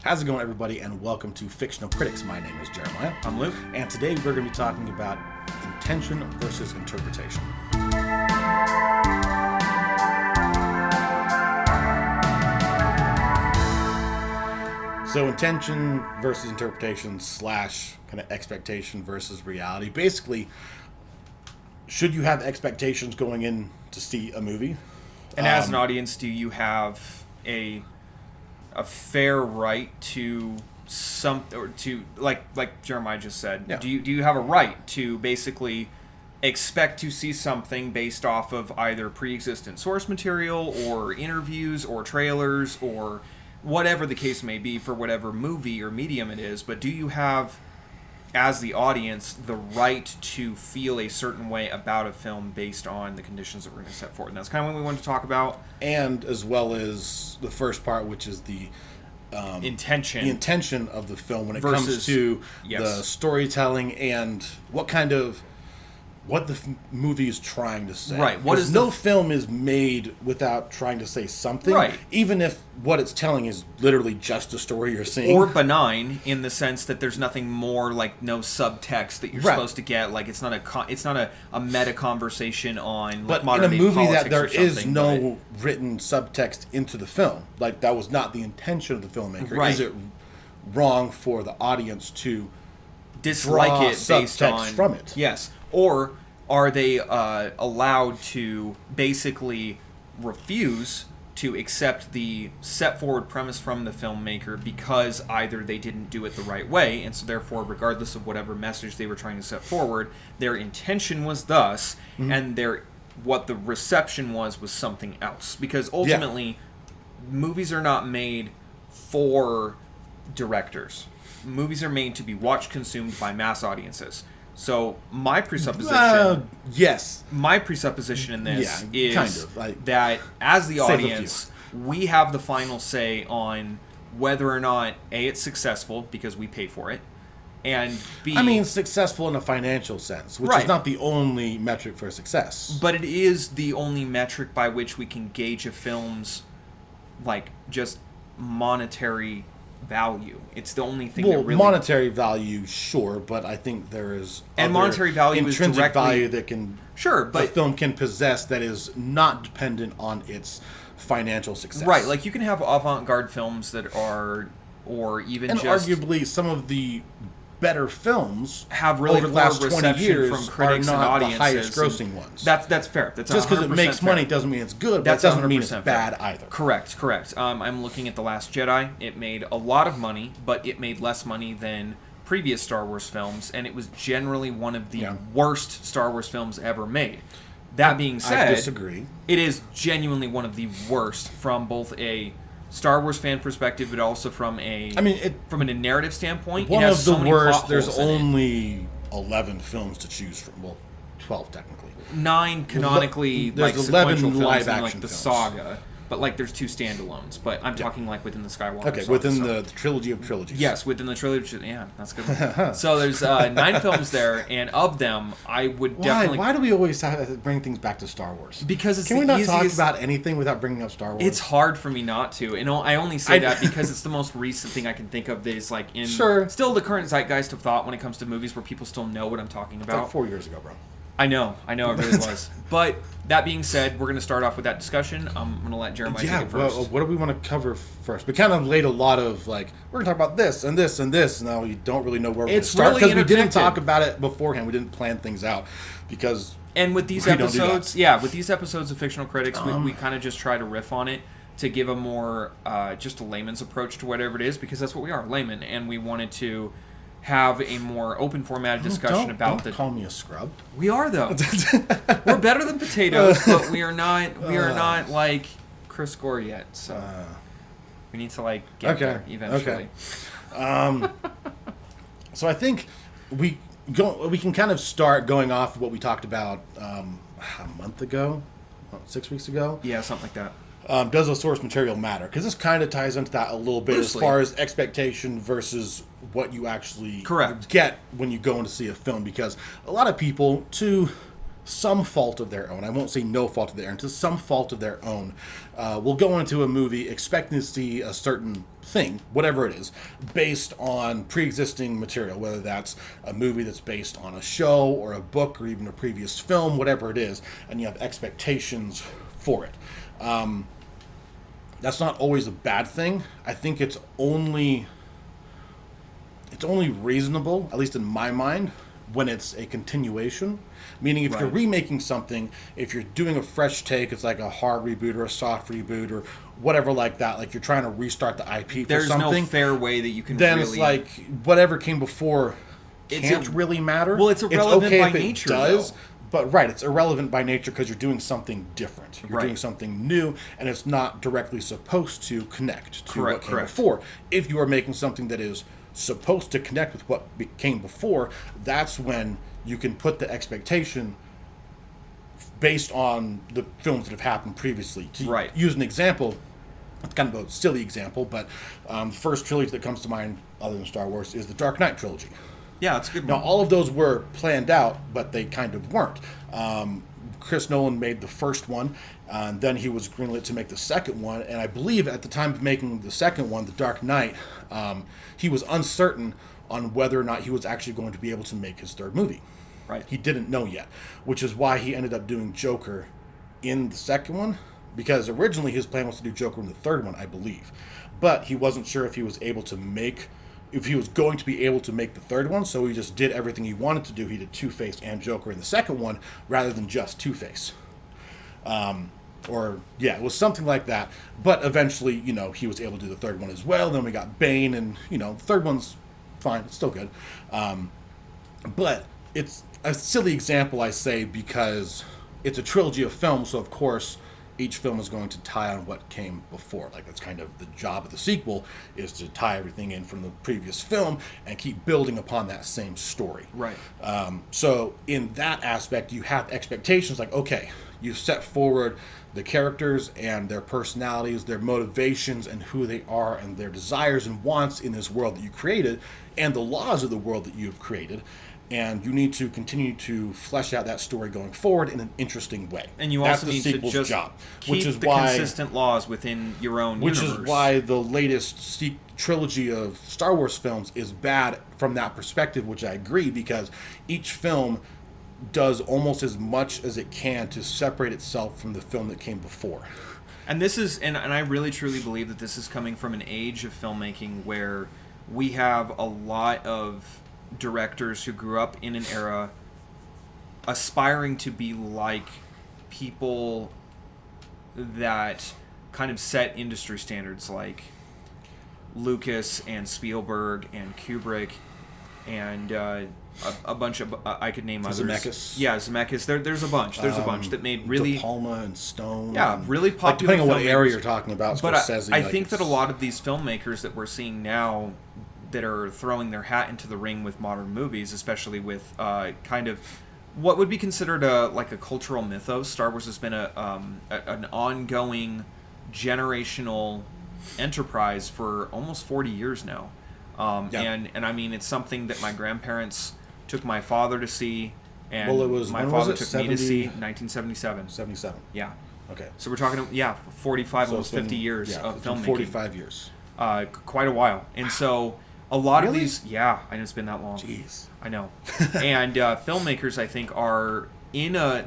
How's it going, everybody, and welcome to Fictional Critics. My name is Jeremiah. I'm Luke. And today we're going to be talking about intention versus interpretation. So intention versus interpretation / kind of expectation versus reality. Basically, should you have expectations going in to see a movie? And as an audience, do you have a fair right to or to like Jeremiah just said? Yeah. Do you have a right to basically expect to see something based off of either pre-existent source material or interviews or trailers or whatever the case may be for whatever movie or medium it is? But do you have, as the audience, the right to feel a certain way about a film based on the conditions that we're going to set forward? And that's kind of what we wanted to talk about. And as well as the first part, which is the intention. The intention of the film when it versus, comes to yes, the storytelling and what the movie is trying to say. Right. No film is made without trying to say something. Right. Even if what it's telling is literally just a story you're seeing. Or benign in the sense that there's nothing more, like no subtext that you're supposed to get. Like it's not a meta conversation on like modern day politics. But in a movie that there is no written subtext into the film, like that was not the intention of the filmmaker. Right. Is it wrong for the audience to dislike it based on from it? Yes. Or are they allowed to basically refuse to accept the set forward premise from the filmmaker because either they didn't do it the right way, and so therefore, regardless of whatever message they were trying to set forward, their intention was thus, and what the reception was something else. Because ultimately, movies are not made for directors. Movies are made to be watched, consumed by mass audiences. So my presupposition, yes, my presupposition in this is kind of, that as the audience, we have the final say on whether or not A, it's successful because we pay for it, and B, I mean successful in a financial sense, which is not the only metric for success. But it is the only metric by which we can gauge a film's like just monetary value. It's the only thing that really... monetary value, sure, but I think there is and monetary value intrinsic is directly, value that can but a film can possess that is not dependent on its financial success. Right, like you can have avant-garde films that are, or even and just arguably some of the better films have really over the last 20 years from critics are not and audiences. The highest grossing ones. That's fair. That's just because it makes money doesn't mean it's good. But it doesn't mean it's bad either. Correct. I'm looking at The Last Jedi. It made a lot of money, but it made less money than previous Star Wars films, and it was generally one of the worst Star Wars films ever made. That being said, I disagree. It is genuinely one of the worst from both a Star Wars fan perspective, but also from a from a narrative standpoint. One of the worst. There's only 11 films to choose from. Well, 12 technically. 9 canonically, there's like 11 sequential live films in action like the films. Saga, but like there's 2 standalones. But I'm talking like within the Skywalker. Okay, saga, within the trilogy of trilogies. Yes, within the trilogy. Yeah, that's good. So there's 9 films there, and of them, I would definitely. Why do we always have to bring things back to Star Wars? Because it's Can we the not easiest... talk about anything without bringing up Star Wars? It's hard for me not to, and I only say that because it's the most recent thing I can think of that is like in still the current zeitgeist of thought when it comes to movies where people still know what I'm talking about. It's like 4 years ago, bro. I know, it really was. But that being said, we're going to start off with that discussion. I'm going to let Jeremiah take it first. Well, what do we want to cover first? We kind of laid a lot of, like, we're going to talk about this and this and this. Now we don't really know where we're going to start because we didn't talk about it beforehand. We didn't plan things out because and with these episodes, with these episodes of Fictional Critics, we kind of just try to riff on it to give a more, just a layman's approach to whatever it is, because that's what we are, laymen. And we wanted to have a more open formatted discussion about don't call me a scrub. We are though. We're better than potatoes, but we are not like Chris Gore yet. So we need to like get there eventually. Okay. So I think we can kind of start going off of what we talked about a month ago, 6 weeks ago. Yeah, something like that. Does the source material matter? Because this kind of ties into that a little bit as far as expectation versus what you actually get when you go in to see a film. Because a lot of people, to some fault of their own, I won't say no fault of their own, to some fault of their own, will go into a movie expecting to see a certain thing, whatever it is, based on pre-existing material, whether that's a movie that's based on a show or a book or even a previous film, whatever it is, and you have expectations for it. That's not always a bad thing. I think it's only reasonable, at least in my mind, when it's a continuation. Meaning, if you're remaking something, if you're doing a fresh take, it's like a hard reboot or a soft reboot or whatever like that. Like you're trying to restart the IP for something. There's no fair way that you can then really... it's like whatever came before can't really matter. Well, it's irrelevant okay by if it nature, does, though. but it's irrelevant by nature because you're doing something different. You're Right. doing something new, and it's not directly supposed to connect to what came Correct. before. If you are making something that is supposed to connect with what came before, that's when you can put the expectation based on the films that have happened previously. To use an example, it's kind of a silly example, but the first trilogy that comes to mind, other than Star Wars, is the Dark Knight trilogy. Yeah, it's a good Now, one. all of those were planned out, but they kind of weren't. Chris Nolan made the first one, and then he was greenlit to make the second one. And I believe at the time of making the second one, The Dark Knight, he was uncertain on whether or not he was actually going to be able to make his third movie. Right. He didn't know yet, which is why he ended up doing Joker in the second one, because originally his plan was to do Joker in the third one, I believe. But he wasn't sure if he was going to be able to make the third one, so he just did everything he wanted to do. He did Two-Face and Joker in the second one, rather than just Two-Face. It was something like that. But eventually, he was able to do the third one as well. Then we got Bane, and, the third one's fine. It's still good. But it's a silly example, I say, because it's a trilogy of films, so of course each film is going to tie on what came before. Like, that's kind of the job of the sequel, is to tie everything in from the previous film and keep building upon that same story. Right. So in that aspect, you have expectations like, okay, you set forward the characters and their personalities, their motivations, and who they are, and their desires and wants in this world that you created, and the laws of the world that you've created. And you need to continue to flesh out that story going forward in an interesting way. And you That's also the need to sequel's just job, keep which is the why, consistent laws within your own universe. Which is why the latest trilogy of Star Wars films is bad from that perspective, which I agree, because each film does almost as much as it can to separate itself from the film that came before. And this is, and I really truly believe that this is coming from an age of filmmaking where we have a lot of directors who grew up in an era aspiring to be like people that kind of set industry standards, like Lucas and Spielberg and Kubrick and a bunch of I could name others. Zemeckis. Yeah, Zemeckis. There's a bunch. There's a bunch that made really De Palma and Stone. Yeah, and, really popular. Like, depending on what filmmakers. area you're talking about. But Scorsese, I think that a lot of these filmmakers that we're seeing now that are throwing their hat into the ring with modern movies, especially with kind of what would be considered a cultural mythos. Star Wars has been an ongoing generational enterprise for almost 40 years now. And I mean, it's something that my grandparents took my father to see, and my father took me to see 1977. 77. Yeah. Okay. So we're talking, 45, So almost it's been- 50 years yeah, of it's been filmmaking. 45 years. Quite a while. And so a lot of Really? these, I know it's been that long. Jeez. I know. And filmmakers, I think,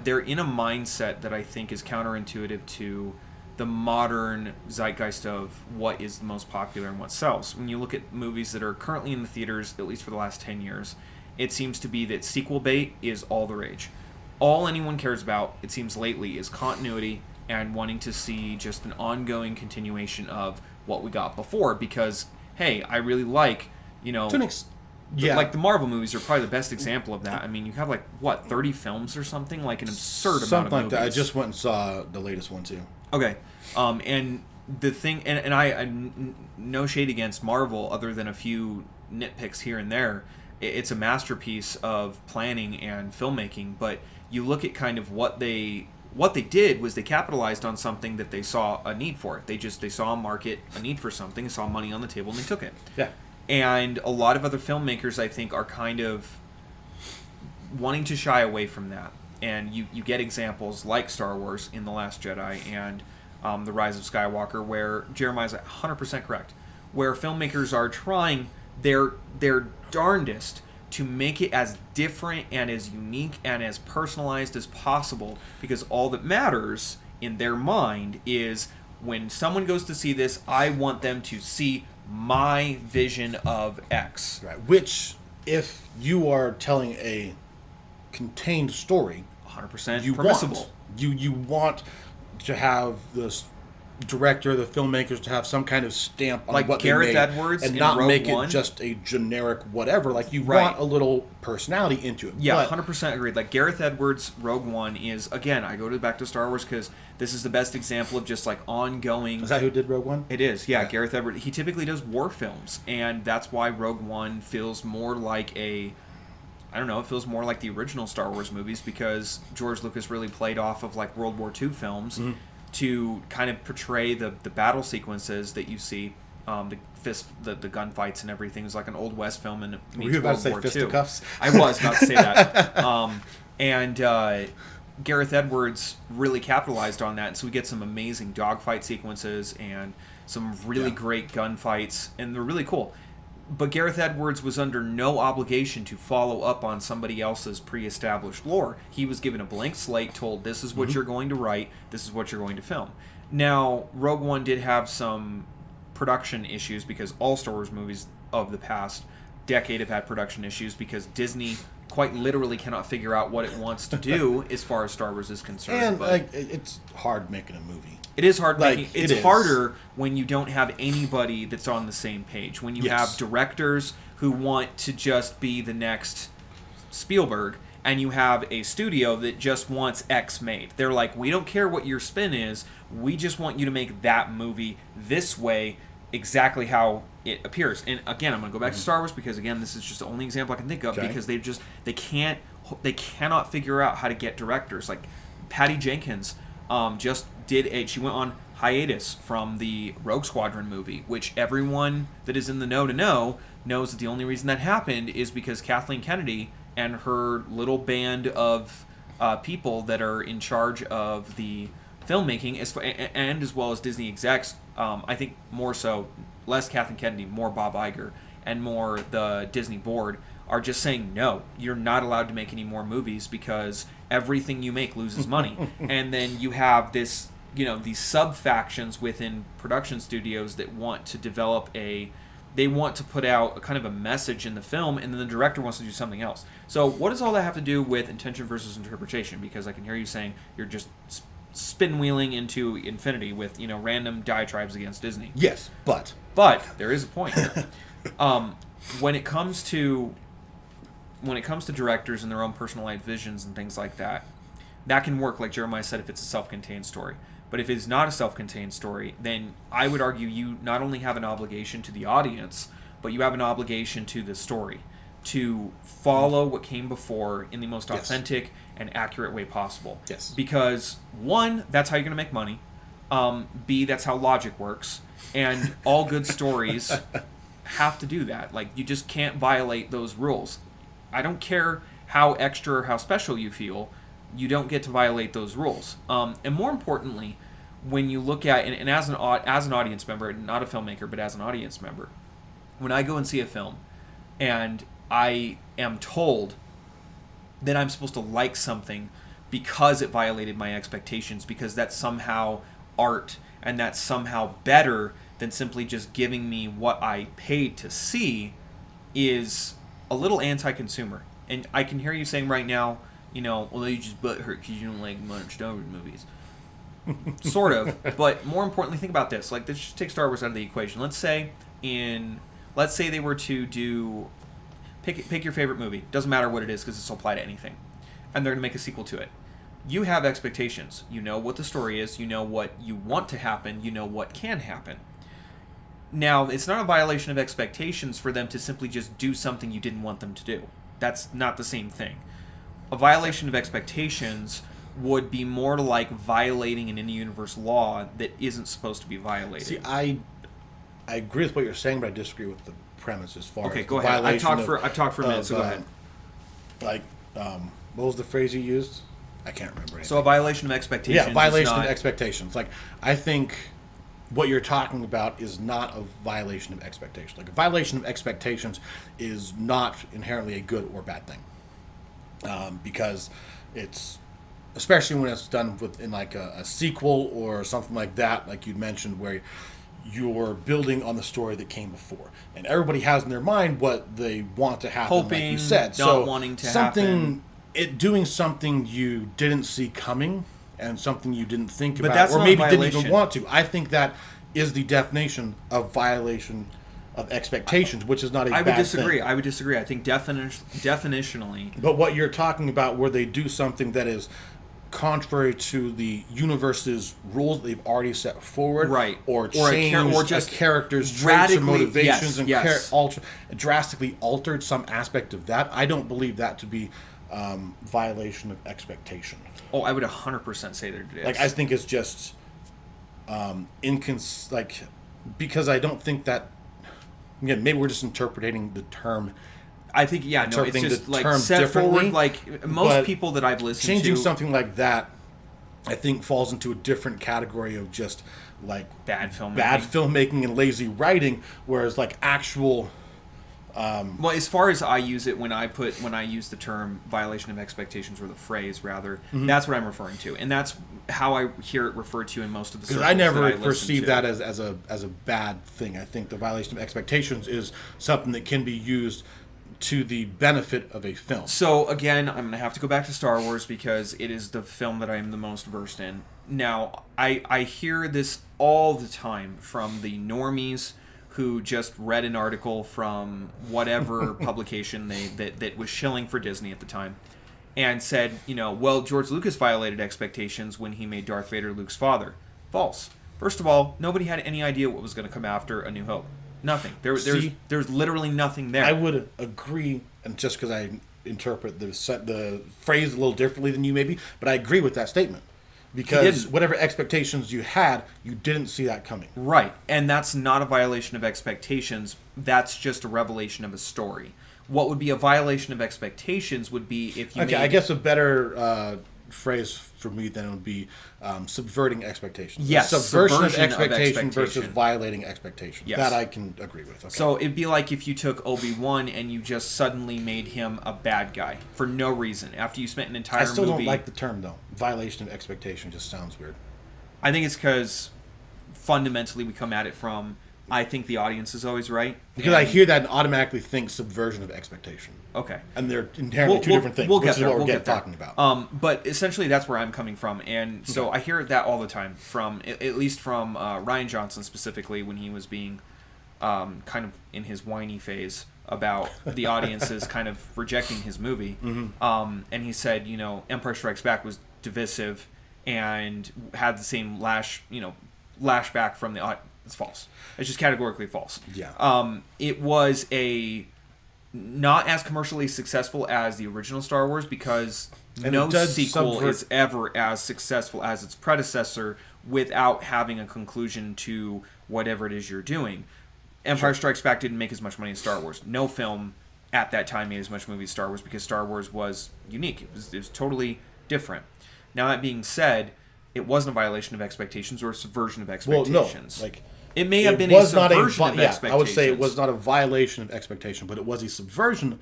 they're in a mindset that I think is counterintuitive to the modern zeitgeist of what is the most popular and what sells. When you look at movies that are currently in the theaters, at least for the last 10 years, it seems to be that sequel bait is all the rage. All anyone cares about, it seems lately, is continuity and wanting to see just an ongoing continuation of what we got before, because, hey, I really like, like the Marvel movies are probably the best example of that. I mean, you have 30 films or something, like an absurd Something amount of like movies. that. I just went and saw the latest one too. Okay. And the thing, and I no shade against Marvel other than a few nitpicks here and there. It's a masterpiece of planning and filmmaking, but you look at kind of what they did was they capitalized on something that they saw a need for. They saw a market, a need for something, saw money on the table, and they took it. Yeah. And a lot of other filmmakers, I think, are kind of wanting to shy away from that. and you get examples like Star Wars in The Last Jedi and The Rise of Skywalker, where Jeremiah's 100% correct, where filmmakers are trying their darndest to make it as different and as unique and as personalized as possible, because all that matters in their mind is when someone goes to see this, I want them to see my vision of X. Right. Which, if you are telling a contained story, 100% permissible. You want to have this director, the filmmakers, to have some kind of stamp on like what Gareth they made, Edwards and in not Rogue make One. it just a generic whatever. Like, you Right. want a little personality into it. Yeah, but 100% agreed. Like Gareth Edwards' Rogue One is, again, I go back to Star Wars because this is the best example of just like ongoing. Is that who did Rogue One? It is, yeah. Gareth Edwards. He typically does war films, and that's why Rogue One feels more like it feels more like the original Star Wars movies, because George Lucas really played off of like World War II films to kind of portray the battle sequences that you see, the gunfights and everything. It's like an Old West film and Were you about to say fisticuffs? I was about to say that. Gareth Edwards really capitalized on that, and so we get some amazing dogfight sequences and some really great gunfights, and they're really cool. But Gareth Edwards was under no obligation to follow up on somebody else's pre-established lore. He was given a blank slate, told this is what you're going to write, this is what you're going to film. Now, Rogue One did have some production issues, because all Star Wars movies of the past decade have had production issues, because Disney quite literally cannot figure out what it wants to do as far as Star Wars is concerned. And it's hard making a movie. It is hard making. It's it is. harder when you don't have anybody that's on the same page. When you have directors who want to just be the next Spielberg, and you have a studio that just wants X made. They're like, we don't care what your spin is. We just want you to make that movie this way, exactly how it appears. And again, I'm going to go back to Star Wars, because again, this is just the only example I can think of, because they cannot figure out how to get directors. Like Patty Jenkins just she went on hiatus from the Rogue Squadron movie, which everyone that is in the know knows that the only reason that happened is because Kathleen Kennedy and her little band of people that are in charge of the filmmaking, and as well as Disney execs, I think more so, less Kathleen Kennedy, more Bob Iger, and more the Disney board, are just saying, no, you're not allowed to make any more movies because everything you make loses money. And then you have this, these sub-factions within production studios that want to develop they want to put out a kind of a message in the film, and then the director wants to do something else. So what does all that have to do with intention versus interpretation? Because I can hear you saying you're just spin-wheeling into infinity with, random diatribes against Disney. Yes, but there is a point here. When it comes to directors and their own personalized visions and things like that, that can work, like Jeremiah said, if it's a self-contained story. But if it's not a self-contained story, then I would argue you not only have an obligation to the audience, but you have an obligation to the story to follow what came before in the most authentic and accurate way possible. Yes. Because, one, that's how you're going to make money. B, that's how logic works. And all good stories have to do that. Like, you just can't violate those rules. I don't care how extra or how special you feel, you don't get to violate those rules. And more importantly, when you look at, and as an audience member, not a filmmaker, but as an audience member, when I go and see a film and I am told that I'm supposed to like something because it violated my expectations, because that's somehow art and that's somehow better than simply just giving me what I paid to see, is a little anti-consumer. And I can hear you saying right now, well, you just butthurt because you don't like modern Star Wars movies. Sort of. But more importantly, think about this. Like, let's just take Star Wars out of the equation. Let's say they were to do, pick your favorite movie. Doesn't matter what it is, because this will apply to anything. And they're going to make a sequel to it. You have expectations. You know what the story is. You know what you want to happen. You know what can happen. Now, it's not a violation of expectations for them to simply just do something you didn't want them to do. That's not the same thing. A violation of expectations would be more like violating an in-universe law that isn't supposed to be violated. See, I agree with what you're saying, but I disagree with the premise as far as okay, go ahead. I've talked for a minute, so go ahead. What was the phrase you used? I can't remember anything. So a violation of expectations. Yeah, violation is not, of expectations. Like, I think what you're talking about is not a violation of expectations. Like, a violation of expectations is not inherently a good or bad thing, because it's, especially when it's done in like a sequel or something like that, like you mentioned, where you're building on the story that came before, and everybody has in their mind what they want to happen, hoping, like you said. not wanting to happen. Doing something you didn't see coming and something you didn't think But about, that's or not maybe a didn't even violation. want to. I think that is the definition of violation of expectations, which is not a I would bad disagree. thing. I would disagree. I think definitionally, But what you're talking about, where they do something that is contrary to the universe's rules that they've already set forward, right? or change or just a character's traits or radically- motivations, and yes. drastically altered some aspect of that, I don't believe that to be violation of expectation. Oh, I would 100% say that it is. Like, I think it's just because I don't think that. Again, maybe we're just interpreting the term. I think, no, it's interpreting just the like term set differently, forward. Like most but people that I've listened Changing to, something like that, I think, falls into a different category of just like bad filmmaking. bad filmmaking and lazy writing, whereas like actual. Well, as far as I use it, when I use the term violation of expectations, or the phrase rather, that's what I'm referring to, and that's how I hear it referred to in most of the circles. Because I never that I listen perceive to. that as a bad thing. I think the violation of expectations is something that can be used to the benefit of a film. So again, I'm going to have to go back to Star Wars because it is the film that I am the most versed in. Now, I hear this all the time from the normies who just read an article from whatever publication that was shilling for Disney at the time, and said, well, George Lucas violated expectations when he made Darth Vader Luke's father. False. First of all, nobody had any idea what was going to come after A New Hope. Nothing. There's literally nothing there. I would agree, and just because I interpret the phrase a little differently than you maybe, but I agree with that statement. Because whatever expectations you had, you didn't see that coming. Right. And that's not a violation of expectations. That's just a revelation of a story. What would be a violation of expectations would be if you I guess a better phrase for me then would be subverting expectations. Yes, subversion of subversion of expectation versus expectation. violating expectations. Yes. That I can agree with. Okay. So it'd be like if you took Obi-Wan and you just suddenly made him a bad guy for no reason after you spent an entire I still movie. don't like the term, though. Violation of expectation just sounds weird. I think it's because fundamentally we come at it from, I think the audience is always right. Because I hear that and automatically think subversion of expectation. Okay. And they're inherently two different things, which is what we're talking about. But essentially that's where I'm coming from. And so I hear that all the time, from at least from Ryan Johnson specifically, when he was being kind of in his whiny phase about the audiences kind of rejecting his movie. And he said, Empire Strikes Back was divisive and had the same lashback from the audience. It's false. It's just categorically false. Yeah. It was not as commercially successful as the original Star Wars, because no sequel is ever as successful as its predecessor without having a conclusion to whatever it is you're doing. Empire Strikes Back didn't make as much money as Star Wars. No film at that time made as much money as Star Wars, because Star Wars was unique. It was totally different. Now, that being said, it wasn't a violation of expectations or a subversion of expectations. Well, no. It may have been a subversion of expectations. I would say it was not a violation of expectation, but it was a subversion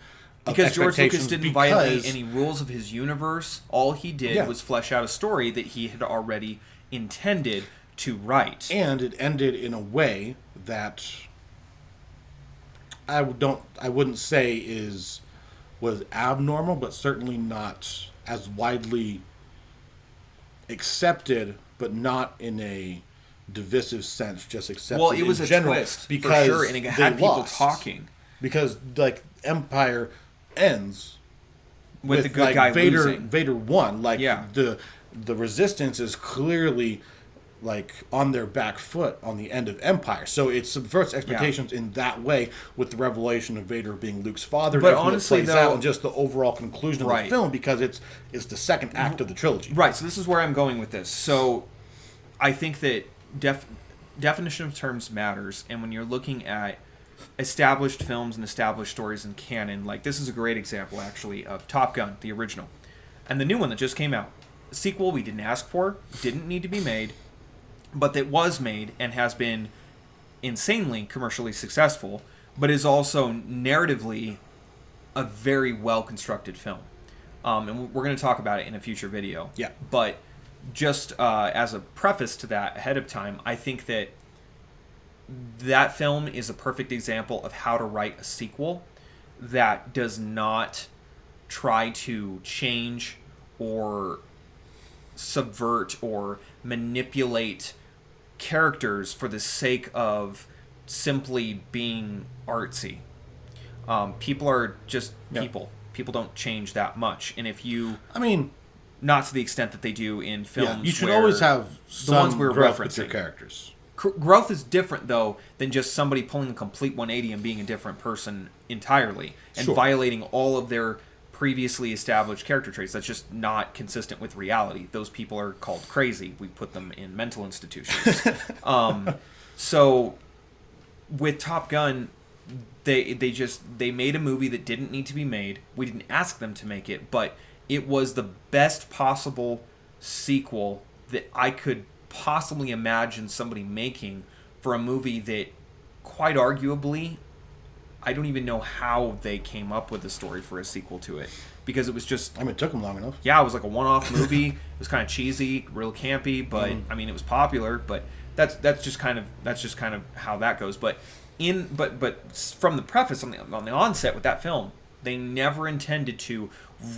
of because George expectations. Lucas didn't violate any rules of his universe. All he did was flesh out a story that he had already intended to write. And it ended in a way that I wouldn't say was abnormal, but certainly not as widely accepted, but not in a divisive sense, just accepted. Well, it was in a general, twist because for sure, and it had people lost. talking. Because Empire ends with the good guy Vader. losing. Vader won. The Resistance is clearly on their back foot on the end of Empire, so it subverts expectations in that way with the revelation of Vader being Luke's father. But honestly, plays out, and just the overall conclusion of the film, because it's the second act of the trilogy. Right. So this is where I'm going with this. So I think that definition of terms matters, and when you're looking at established films and established stories in canon, this is a great example actually of Top Gun, the original, and the new one that just came out. sequel we didn't ask for, didn't need to be made, but that was made and has been insanely commercially successful, but is also narratively a very well-constructed film. And we're going to talk about it in a future video. Yeah. But just as a preface to that ahead of time, I think that that film is a perfect example of how to write a sequel that does not try to change or subvert or manipulate characters for the sake of simply being artsy. People are just people. People don't change that much. And if you... I mean... Not to the extent that they do in films. Yeah, you should always have some the ones we're growth referencing. with your characters. Growth is different, though, than just somebody pulling a complete 180 and being a different person entirely and violating all of their previously established character traits. That's just not consistent with reality. Those people are called crazy. We put them in mental institutions. So with Top Gun, they made a movie that didn't need to be made. We didn't ask them to make it, but it was the best possible sequel that I could possibly imagine somebody making for a movie that, quite arguably, I don't even know how they came up with the story for a sequel to it, because it was just... I mean, it took them long enough. Yeah, it was like a one-off movie. It was kind of cheesy, real campy, but I mean, it was popular. But that's just kind of how that goes. But from the preface on the onset with that film, they never intended to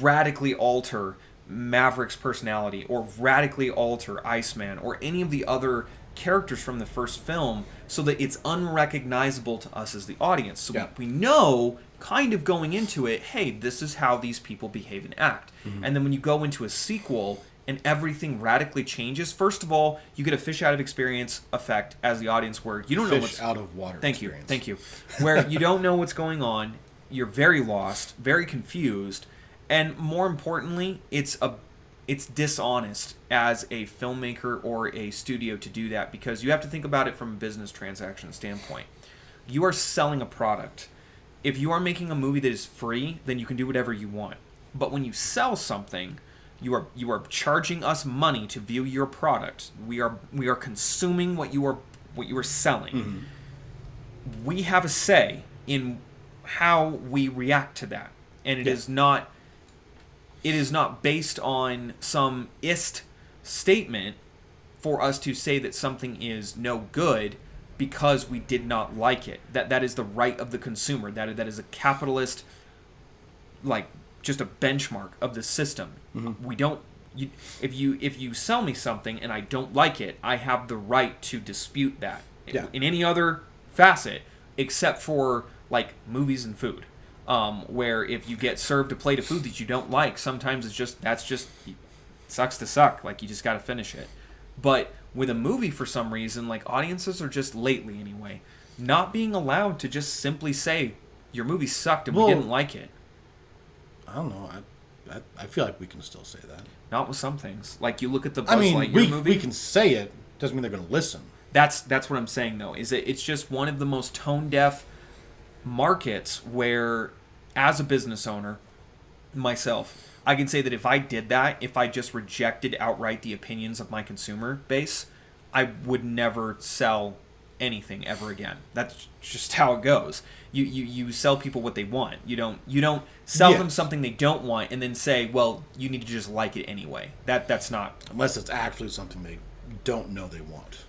radically alter Maverick's personality or radically alter Iceman or any of the other characters from the first film so that it's unrecognizable to us as the audience. So we know, kind of going into it, hey, this is how these people behave and act. And then when you go into a sequel and everything radically changes, first of all, you get a fish out of experience effect as the audience where you don't know what's... Fish out of water experience. Thank you. Where you don't know what's going on, you're very lost, very confused, and more importantly, it's dishonest as a filmmaker or a studio to do that, because you have to think about it from a business transaction standpoint. You are selling a product. If you are making a movie that is free, then you can do whatever you want. But when you sell something, you are charging us money to view your product. We are consuming what you are selling. We have a say in how we react to that, and it is not based on some statement for us to say that something is no good because we did not like it. That is the right of the consumer. That is a capitalist, like, just a benchmark of the system. We don't... if you sell me something and I don't like it, I have the right to dispute that in any other facet except for, like, movies and food. Where if you get served a plate of food that you don't like, sometimes that's just sucks to suck. Like, you just got to finish it. But with a movie, for some reason, like, audiences are just, lately anyway, not being allowed to just simply say your movie sucked and we didn't like it. I don't know. I feel like we can still say that. Not with some things. Like, you look at the Buzz Lightyear movie. We can say it. Doesn't mean they're going to listen. That's what I'm saying, though. Is that it's just one of the most tone deaf markets where, as a business owner, myself, I can say that if I did that, if I just rejected outright the opinions of my consumer base, I would never sell anything ever again. That's just how it goes. You sell people what they want. You don't sell them something they don't want and then say, well, you need to just like it anyway. That's not... Unless it's actually something they don't know they want.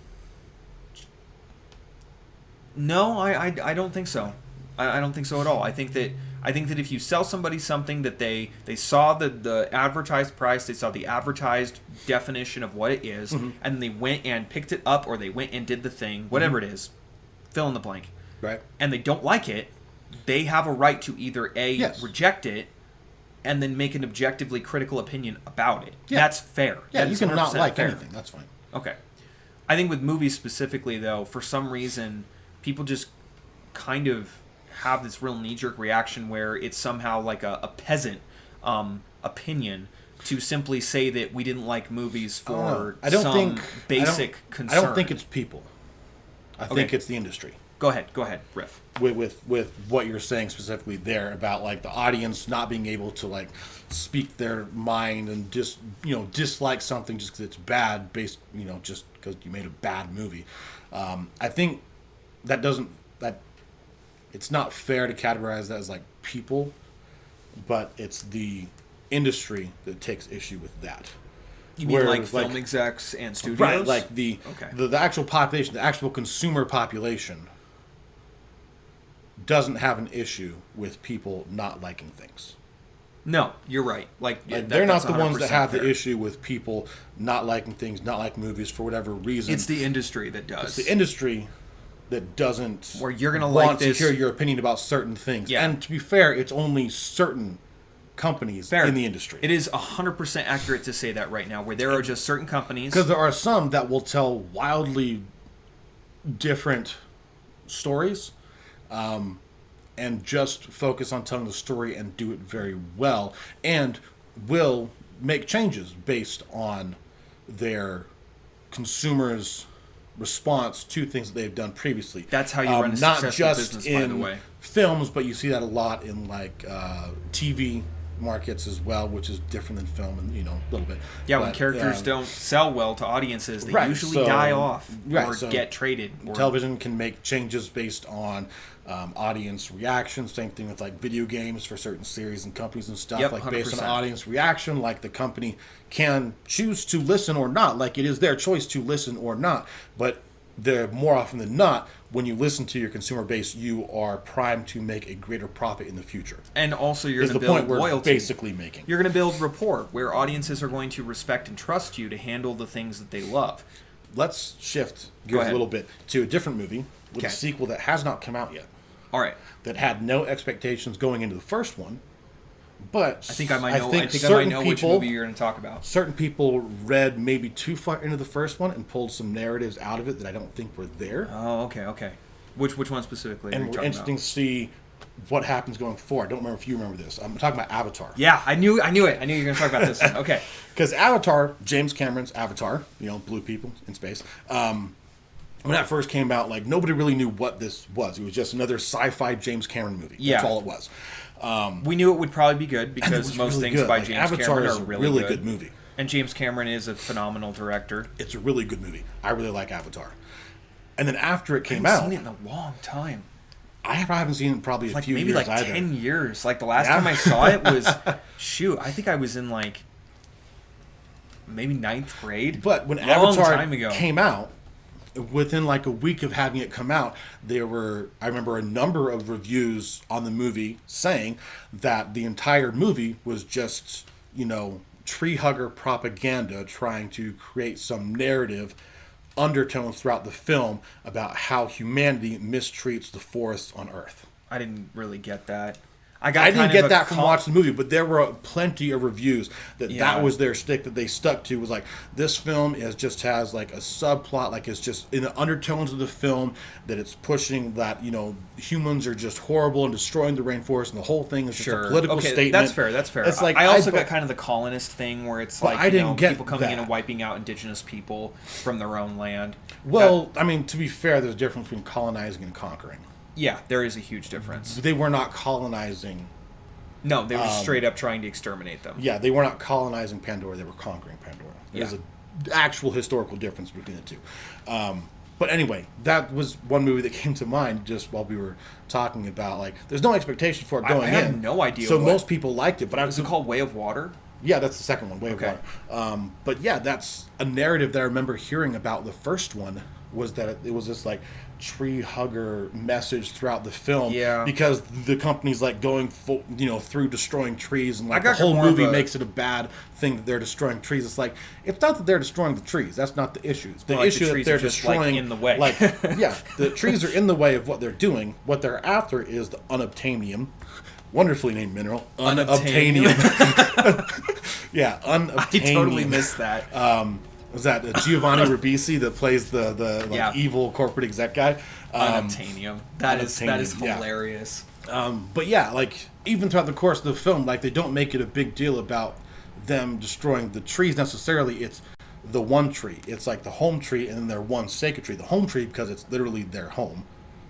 No, I don't think so. I don't think so at all. I think that if you sell somebody something that they saw the advertised price, they saw the advertised definition of what it is, and they went and picked it up, or they went and did the thing, whatever it is, fill in the blank. Right. And they don't like it, they have a right to either reject it, and then make an objectively critical opinion about it. Yeah. That's fair. Yeah, that you can not like fair. anything. That's fine. Okay. I think with movies specifically, though, for some reason, people just kind of have this real knee-jerk reaction where it's somehow like a peasant opinion to simply say that we didn't like movies for basic concern. I don't think it's people. I think it's the industry. Go ahead, riff. with what you're saying specifically there about like the audience not being able to like speak their mind and just dislike something just because it's bad based just because you made a bad movie. I think that it's not fair to categorize that as like people, but it's the industry that takes issue with that. You mean like film execs and studios? Right, like the actual population, the actual consumer population doesn't have an issue with people not liking things. No, you're right. They're not the ones that have the issue with people not liking things, not liking movies for whatever reason. It's the industry that does. It's the industry that doesn't where you're gonna want like this. to hear your opinion about certain things. Yeah. And to be fair, it's only certain companies in the industry. It is 100% accurate to say that right now, where there are just certain companies. Because there are some that will tell wildly different stories, and just focus on telling the story and do it very well, and will make changes based on their consumers' response to things that they've done previously. That's how you run a successful business, by the way. Films, but you see that a lot in like TV markets as well, which is different than film and a little bit. Yeah, when characters don't sell well to audiences, they usually die off or get traded. Television can make changes based on audience reaction. Same thing with like video games for certain series and companies and stuff. Yep, like 100%. Based on audience reaction, like the company can choose to listen or not. Like it is their choice to listen or not. But they're more often than not, when you listen to your consumer base, you are primed to make a greater profit in the future. And also, you're going to build loyalty. Basically making. You're going to build rapport, where audiences are going to respect and trust you to handle the things that they love. Let's shift gears a little bit to a different movie with a sequel that has not come out yet. All right. That had no expectations going into the first one. But I think I might know which movie you're going to talk about. Certain people read maybe too far into the first one and pulled some narratives out of it that I don't think were there. Oh, okay. Which one specifically? And we're interesting to see what happens going forward. I don't remember if you remember this. I'm talking about Avatar. Yeah, I knew it. I knew you were going to talk about this one. Okay. Because Avatar, James Cameron's Avatar, blue people in space. When that first came out, like nobody really knew what this was. It was just another sci-fi James Cameron movie. That's all it was. We knew it would probably be good because most things by James Avatar Cameron is are a really good movie. And James Cameron is a phenomenal director. It's a really good movie. I really like Avatar. And then after it came out... I haven't seen it in a long time. I haven't seen it in probably a few years maybe either. 10 years. Like the last time I saw it was... I think I was in like... maybe 9th grade. But when Avatar came out... Within like a week of having it come out, I remember a number of reviews on the movie saying that the entire movie was just, tree hugger propaganda trying to create some narrative undertones throughout the film about how humanity mistreats the forests on Earth. I didn't really get that. I didn't get that from watching the movie, but there were plenty of reviews that was their stick that they stuck to. Was like, this film just has like a subplot, like it's just in the undertones of the film that it's pushing that humans are just horrible and destroying the rainforest, and the whole thing is just a political statement. That's fair. It's like I also got kind of the colonist thing where it's like people coming in and wiping out indigenous people from their own land. Well, to be fair, there's a difference between colonizing and conquering. Yeah, there is a huge difference. They were not colonizing. No, they were just straight up trying to exterminate them. Yeah, they were not colonizing Pandora. They were conquering Pandora. There's an actual historical difference between the two. But anyway, that was one movie that came to mind just while we were talking about, like, there's no expectation for it going in. I had no idea. So most people liked it. But is it called Way of Water? Yeah, that's the second one, Way of Water. But yeah, that's a narrative that I remember hearing about the first one, was that it was this, like, tree hugger message throughout the film, because the company's like going through destroying trees, and like the whole movie makes it a bad thing that they're destroying trees. It's like, it's not that they're destroying the trees, that's not the issue. The issue that they're destroying in the way. The trees are in the way of what they're doing. What they're after is the unobtainium, wonderfully named mineral, unobtainium. Unobtainium. I totally missed that. Was that Giovanni Ribisi that plays the evil corporate exec guy? Unobtainium. That is hilarious. But yeah, like even throughout the course of the film, like they don't make it a big deal about them destroying the trees necessarily. It's the one tree. It's like the home tree and then their one sacred tree. The home tree because it's literally their home.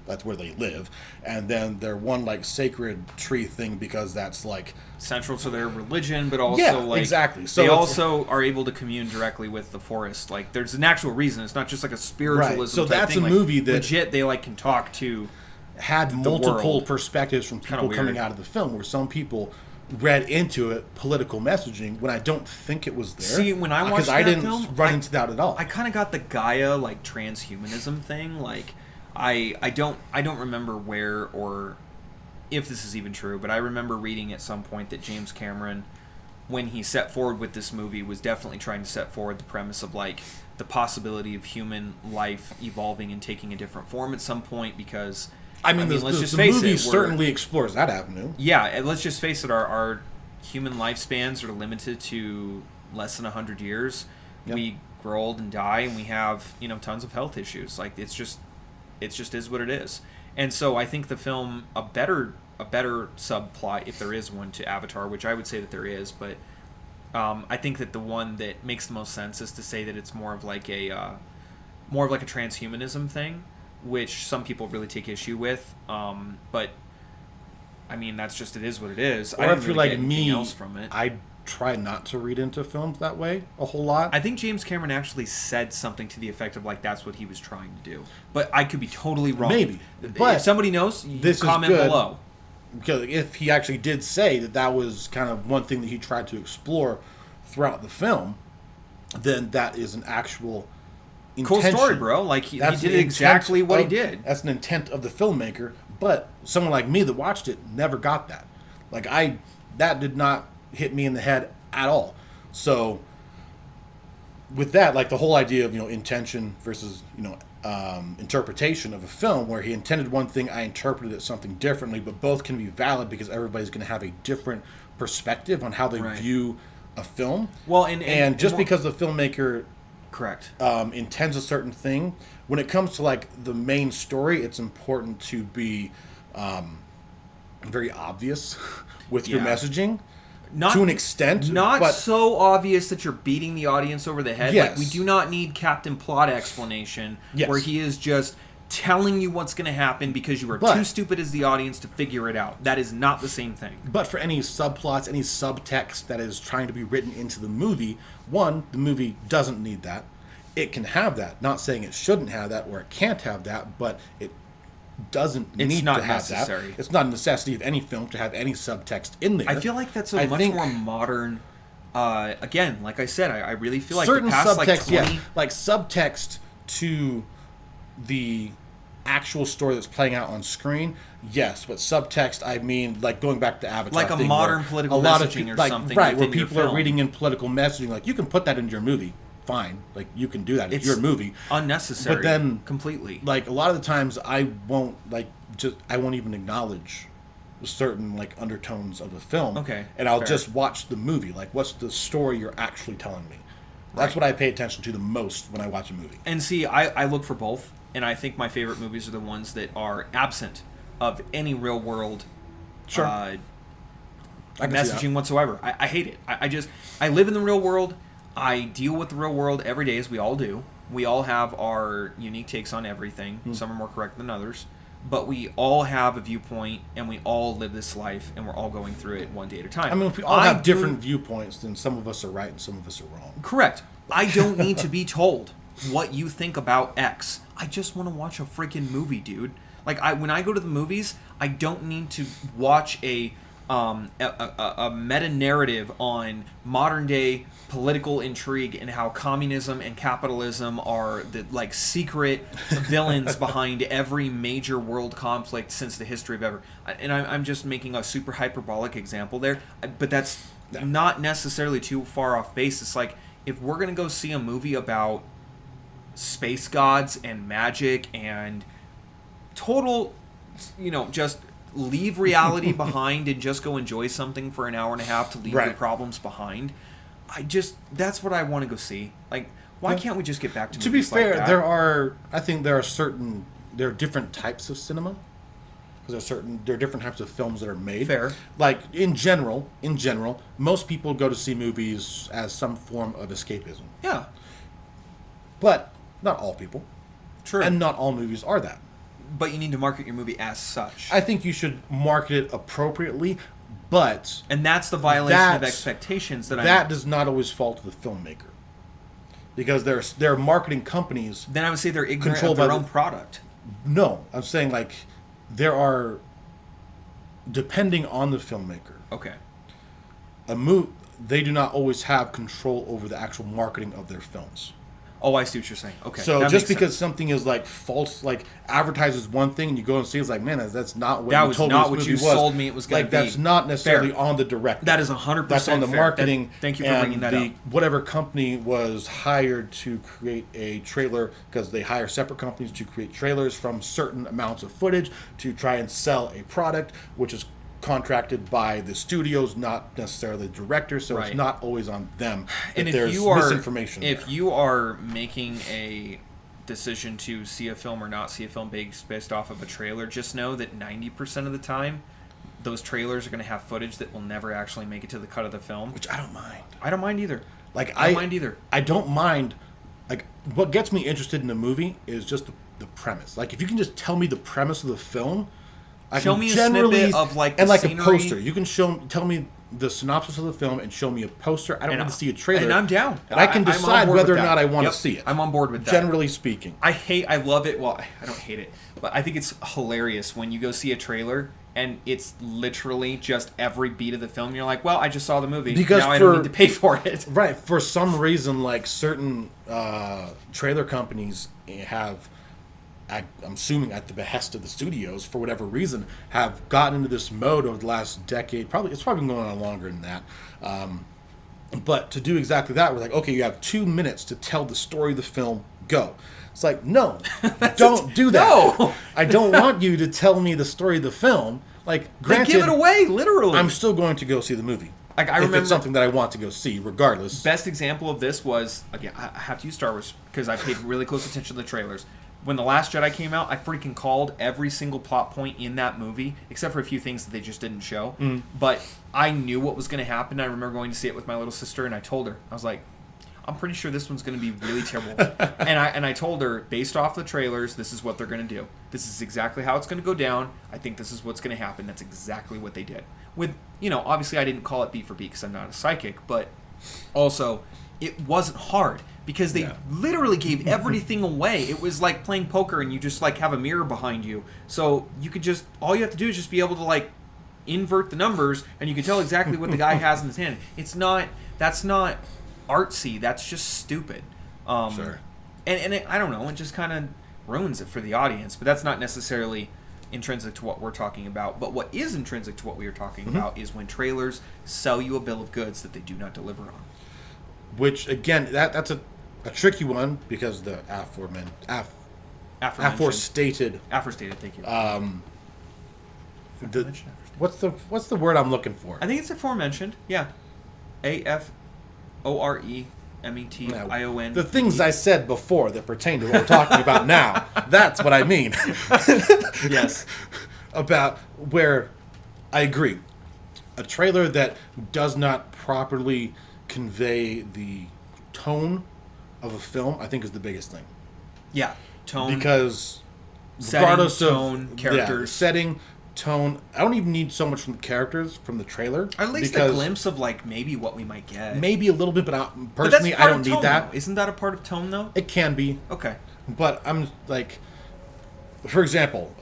that's where they live, and then their one like sacred tree thing because that's like central to their religion, but also yeah, like exactly. So they also are able to commune directly with the forest. Like there's an actual reason. It's not just like a spiritualism. Right. So type that's thing. a Like, movie that legit they like can talk to. Had multiple world. perspectives from people coming out of the film, where some people read into it political messaging when I don't think it was there. See, when I watched because that I didn't film, run into that at all. I kind of got the Gaia like transhumanism thing. Like, I don't remember where or if this is even true, but I remember reading at some point that James Cameron, when he set forward with this movie, was definitely trying to set forward the premise of like the possibility of human life evolving and taking a different form at some point because. I mean, let's just the face movie it, certainly explores that avenue. Yeah, and let's just face it, our human lifespans are limited to less than 100 years. Yep. We grow old and die, and we have, tons of health issues. Like, it just is what it is. And so I think the film, a better subplot, if there is one, to Avatar, which I would say that there is, but I think that the one that makes the most sense is to say that it's more of like a transhumanism thing, which some people really take issue with, but I mean that's just it is what it is. Or I didn't if you're really like get anything me, else from it. I try not to read into films that way a whole lot. I think James Cameron actually said something to the effect of like that's what he was trying to do, but I could be totally wrong. Maybe, but if somebody knows, this comment is good, below. Because if he actually did say that was kind of one thing that he tried to explore throughout the film, then that is an actual. Cool story, bro. Like, he did exactly what he did. That's an intent of the filmmaker, but someone like me that watched it never got that. Like, that did not hit me in the head at all. So, with that, like, the whole idea of, intention versus, interpretation of a film, where he intended one thing, I interpreted it something differently, but both can be valid because everybody's going to have a different perspective on how they view a film. Well, and just because the filmmaker... Correct. Intends a certain thing. When it comes to like the main story, it's important to be very obvious with your messaging. To an extent. Not so obvious that you're beating the audience over the head. Yes. Like, we do not need Captain Plot explanation where he is just telling you what's going to happen because you are too stupid as the audience to figure it out. That is not the same thing. But for any subplots, any subtext that is trying to be written into the movie, one, the movie doesn't need that. It can have that. Not saying it shouldn't have that or it can't have that, but it doesn't need to have necessary. that. It's not a necessity of any film to have any subtext in there. I feel like that's a much more modern... again, like I said, I really feel like certain the past subtext, 20... like subtext to the actual story that's playing out on screen, yes, but subtext, I mean, like going back to Avatar, like a modern political messaging or something, right? Where people are reading in political messaging, like you can put that into your movie, fine, like you can do that. It's your movie, unnecessary, but then completely. Like a lot of the times, I won't even acknowledge certain like undertones of the film. Okay, and I'll just watch the movie. Like, what's the story you're actually telling me? That's what I pay attention to the most when I watch a movie. And see, I look for both. And I think my favorite movies are the ones that are absent of any real world messaging whatsoever. I hate it. I live in the real world. I deal with the real world every day, as we all do. We all have our unique takes on everything. Some are more correct than others. But we all have a viewpoint, and we all live this life, and we're all going through it one day at a time. I mean, if we all have different viewpoints, then some of us are right and some of us are wrong. Correct. I don't need to be told what you think about X. I just want to watch a freaking movie, dude. Like, when I go to the movies, I don't need to watch a meta-narrative on modern-day political intrigue and how communism and capitalism are the, like, secret villains behind every major world conflict since the history of ever. And I'm just making a super hyperbolic example there, but that's not necessarily too far off base. It's like, if we're going to go see a movie about space gods and magic and total, just leave reality behind and just go enjoy something for an hour and a half to leave your problems behind, that's what I want to go see. Like, why can't we just get back to movies fair, like that? there are different types of cinema, because there are different types of films that are made. Fair. Like, in general, most people go to see movies as some form of escapism. Yeah. But not all people. True. And not all movies are that. But you need to market your movie as such. I think you should market it appropriately, but and that's the violation of expectations that does not always fall to the filmmaker, because there are marketing companies. Then I would say they're ignorant of their own product. No, I'm saying like there are, depending on the filmmaker. Okay. They do not always have control over the actual marketing of their films. Oh, I see what you're saying. Okay. So just because something is like false, like advertises one thing, and you go and see, it's like, man, that's not what you told me this movie was. Sold me it was going to be. Like that's not necessarily on the director. That is 100% That's on the marketing. Thank you for bringing that up. Whatever company was hired to create a trailer, because they hire separate companies to create trailers from certain amounts of footage to try and sell a product, which is contracted by the studios, not necessarily the director, so it's not always on them. And if there's you are misinformation if there. you are making a decision to see a film or not see a film based off of a trailer, just know that 90% of the time those trailers are going to have footage that will never actually make it to the cut of the film, which I don't mind. I don't mind either. Like I don't mind either. I don't mind. Like, what gets me interested in a movie is just the premise. Like, if you can just tell me the premise of the film, show me a snippet of like the scenery. A poster. You can tell me the synopsis of the film and show me a poster. I don't need to see a trailer. And I'm down. And I can decide whether or not I want to see it. I'm on board with that. Generally speaking. I love it. Well, I don't hate it, but I think it's hilarious when you go see a trailer and it's literally just every beat of the film. You're like, well, I just saw the movie. Because now I don't need to pay for it. Right. For some reason, like certain trailer companies have, I'm assuming at the behest of the studios, for whatever reason, have gotten into this mode over the last decade. It's probably been going on longer than that. But to do exactly that, we're like, okay, you have 2 minutes to tell the story of the film. Go. It's like, no, don't do that. No. I don't want you to tell me the story of the film. Like, granted, give it away, literally. I'm still going to go see the movie. Like, I remember, if it's something that I want to go see, regardless. Best example of this was, again, I have to use Star Wars because I paid really close attention to the trailers. When The Last Jedi came out, I freaking called every single plot point in that movie, except for a few things that they just didn't show. But I knew what was going to happen. I remember going to see it with my little sister, and I told her, I was like, I'm pretty sure this one's going to be really terrible. and I told her, based off the trailers, this is what they're going to do. This is exactly how it's going to go down. I think this is what's going to happen. That's exactly what they did. With, obviously I didn't call it beat for beat because I'm not a psychic, but also it wasn't hard. Because they literally gave everything away. It was like playing poker and you just like have a mirror behind you. So you could just, all you have to do is just be able to like invert the numbers and you can tell exactly what the guy has in his hand. That's not artsy. That's just stupid. Sure. And I don't know, it just kind of ruins it for the audience. But that's not necessarily intrinsic to what we're talking about. But what is intrinsic to what we are talking about is when trailers sell you a bill of goods that they do not deliver on. Which, again, that's a tricky one because the aforestated. Thank you. What's the word I'm looking for? I think it's aforementioned. Yeah. AFOREMETION. The things I said before that pertain to what we're talking about now. That's what I mean. Yes. About where I agree. A trailer that does not properly convey the tone of a film, I think, is the biggest thing. Yeah, tone. Because regardless of characters, setting, tone, I don't even need so much from the characters from the trailer. Or at least a glimpse of like maybe what we might get. Maybe a little bit, but personally, I don't need that. Though. Isn't that a part of tone though? It can be. Okay. But I'm like, for example,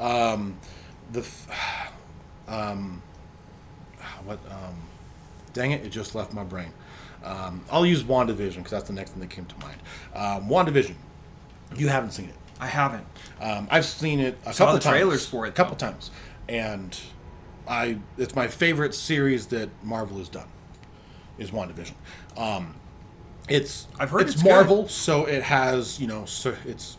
dang it just left my brain. I'll use WandaVision because that's the next thing that came to mind. WandaVision, you haven't seen it. I haven't. I've seen it a couple times. Trailers for it. A couple times, and it's my favorite series that Marvel has done. Is WandaVision. I've heard it's Marvel, good. So it has it's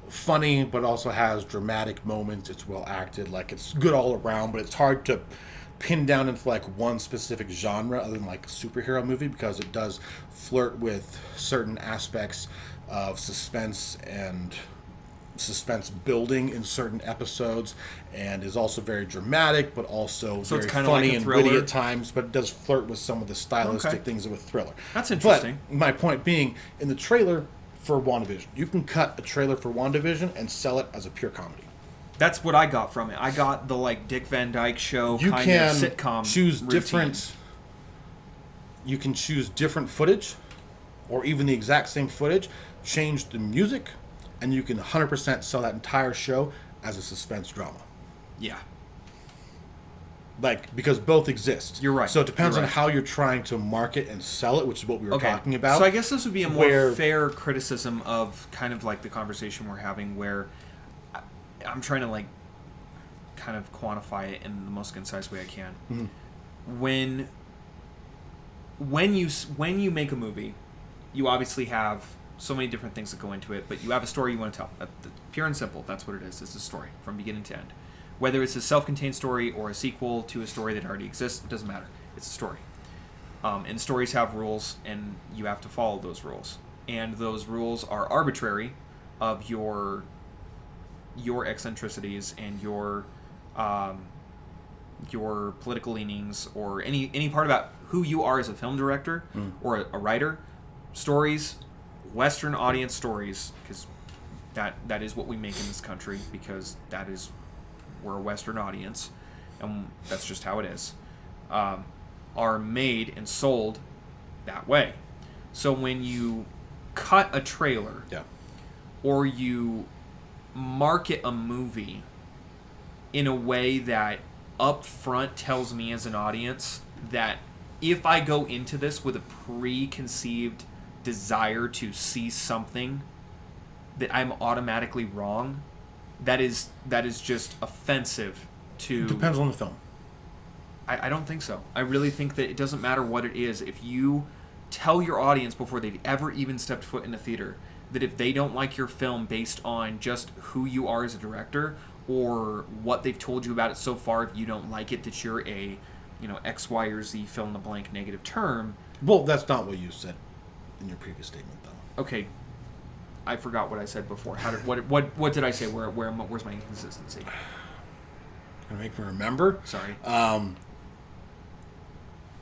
funny, but also has dramatic moments. It's well acted, like it's good all around, but it's hard to pin down into like one specific genre other than like a superhero movie because it does flirt with certain aspects of suspense and suspense building in certain episodes, and is also very dramatic but also very funny like and witty at times, but it does flirt with some of the stylistic things of a thriller. That's interesting. But my point being, in the trailer for WandaVision, you can cut a trailer for WandaVision and sell it as a pure comedy. That's what I got from it. I got the like Dick Van Dyke Show You kind can of sitcom choose routine. different. You can choose different footage, or even the exact same footage. Change the music, and you can 100% sell that entire show as a suspense drama. Yeah. Like, because both exist. You're right. So it depends You're on right. how you're trying to market and sell it, which is what we were talking about. So I guess this would be a more where- fair criticism of kind of like the conversation we're having, where I'm trying to like kind of quantify it in the most concise way I can. Mm-hmm. When you make a movie, you obviously have so many different things that go into it, but you have a story you want to tell. Pure and simple, that's what it is. It's a story from beginning to end. Whether it's a self-contained story or a sequel to a story that already exists, it doesn't matter. It's a story. And stories have rules, and you have to follow those rules. And those rules are arbitrary of your eccentricities and your political leanings, or any part about who you are as a film director or a writer. Stories, Western audience stories, because that is what we make in this country, because we're a Western audience, and that's just how it is, are made and sold that way. So when you cut a trailer, or you market a movie in a way that up front tells me as an audience that if I go into this with a preconceived desire to see something, that I'm automatically wrong, that is just offensive to... Depends on the film. I don't think so. I really think that it doesn't matter what it is. If you tell your audience before they've ever even stepped foot in a theater that if they don't like your film based on just who you are as a director or what they've told you about it so far, if you don't like it, that you're a, X, Y, or Z fill in the blank negative term. Well, that's not what you said in your previous statement, though. Okay, I forgot what I said before. What did I say? Where's my inconsistency? Gonna make me remember. Sorry.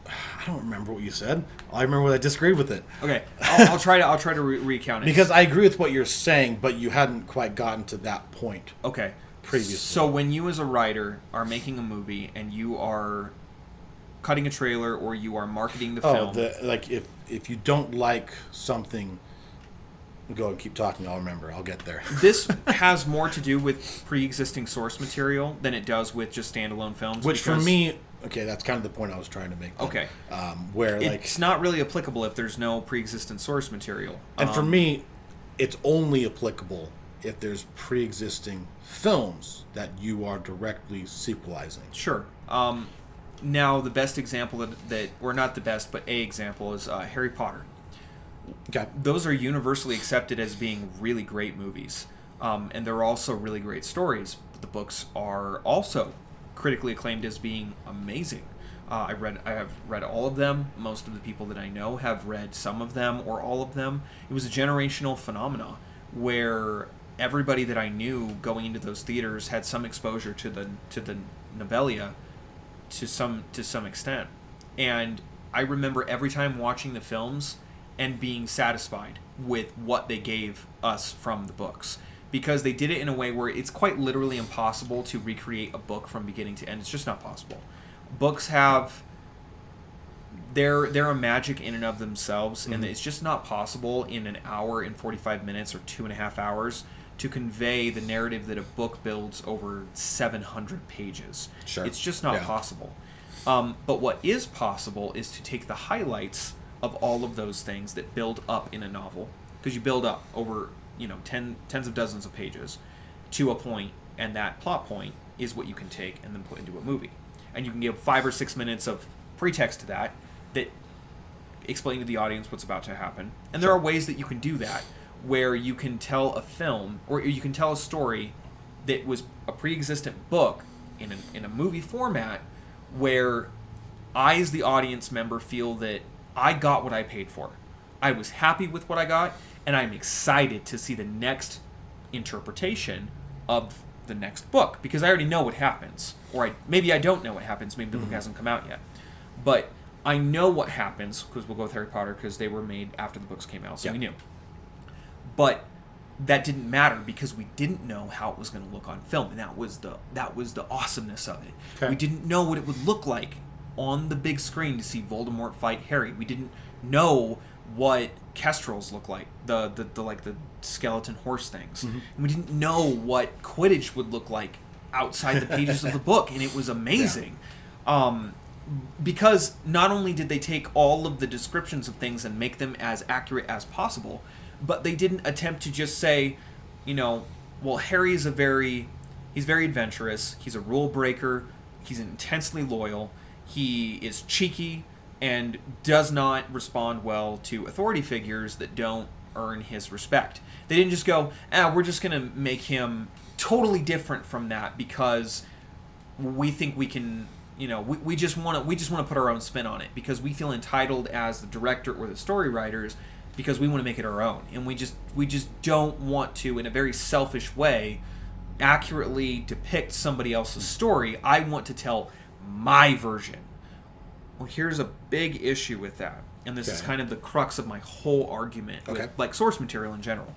I don't remember what you said. I remember what I disagreed with it. Okay, I'll try to recount it. Because I agree with what you're saying, but you hadn't quite gotten to that point. Okay. Previously. So when you as a writer are making a movie and you are cutting a trailer or you are marketing the film... if you don't like something... Go and keep talking, I'll remember. I'll get there. This has more to do with pre-existing source material than it does with just standalone films. Which for me... Okay, that's kind of the point I was trying to make. Okay. Where it's not really applicable if there's no pre-existing source material. And for me, it's only applicable if there's pre-existing films that you are directly sequelizing. Sure. Now, the best example or not the best, but a example is Harry Potter. Okay. Those are universally accepted as being really great movies. And they're also really great stories. But the books are also critically acclaimed as being amazing. I have read all of them. Most of the people that I know have read some of them or all of them. It was a generational phenomena where everybody that I knew going into those theaters had some exposure to the novellia to some extent. And I remember every time watching the films and being satisfied with what they gave us from the books, because they did it in a way where it's quite literally impossible to recreate a book from beginning to end. It's just not possible. Books have they're a magic in and of themselves, and it's just not possible in an hour and 45 minutes or 2.5 hours to convey the narrative that a book builds over 700 pages. Sure. It's just not possible. But what is possible is to take the highlights of all of those things that build up in a novel, because you build up over tens of dozens of pages to a point, and that plot point is what you can take and then put into a movie. And you can give 5 or 6 minutes of pretext to that explain to the audience what's about to happen. And there are ways that you can do that, where you can tell a film, or you can tell a story that was a pre-existent book in a movie format, where I, as the audience member, feel that I got what I paid for. I was happy with what I got, and I'm excited to see the next interpretation of the next book, because I already know what happens. Or maybe I don't know what happens. Maybe the book hasn't come out yet. But I know what happens, because we'll go with Harry Potter, because they were made after the books came out, so we knew. But that didn't matter because we didn't know how it was going to look on film, and that was the awesomeness of it. Okay. We didn't know what it would look like on the big screen to see Voldemort fight Harry. We didn't know what kestrels look like, the skeleton horse things. And we didn't know what Quidditch would look like outside the pages of the book, and it was amazing. Because not only did they take all of the descriptions of things and make them as accurate as possible, but they didn't attempt to just say, well, Harry's very adventurous, he's a rule breaker, he's intensely loyal, he is cheeky, and does not respond well to authority figures that don't earn his respect. They didn't just go, we're just going to make him totally different from that because we think we can, we just want to put our own spin on it because we feel entitled as the director or the story writers because we want to make it our own, and we just don't want to, in a very selfish way, accurately depict somebody else's story. I want to tell my version. Well, here's a big issue with that, and this is kind of the crux of my whole argument with like source material in general,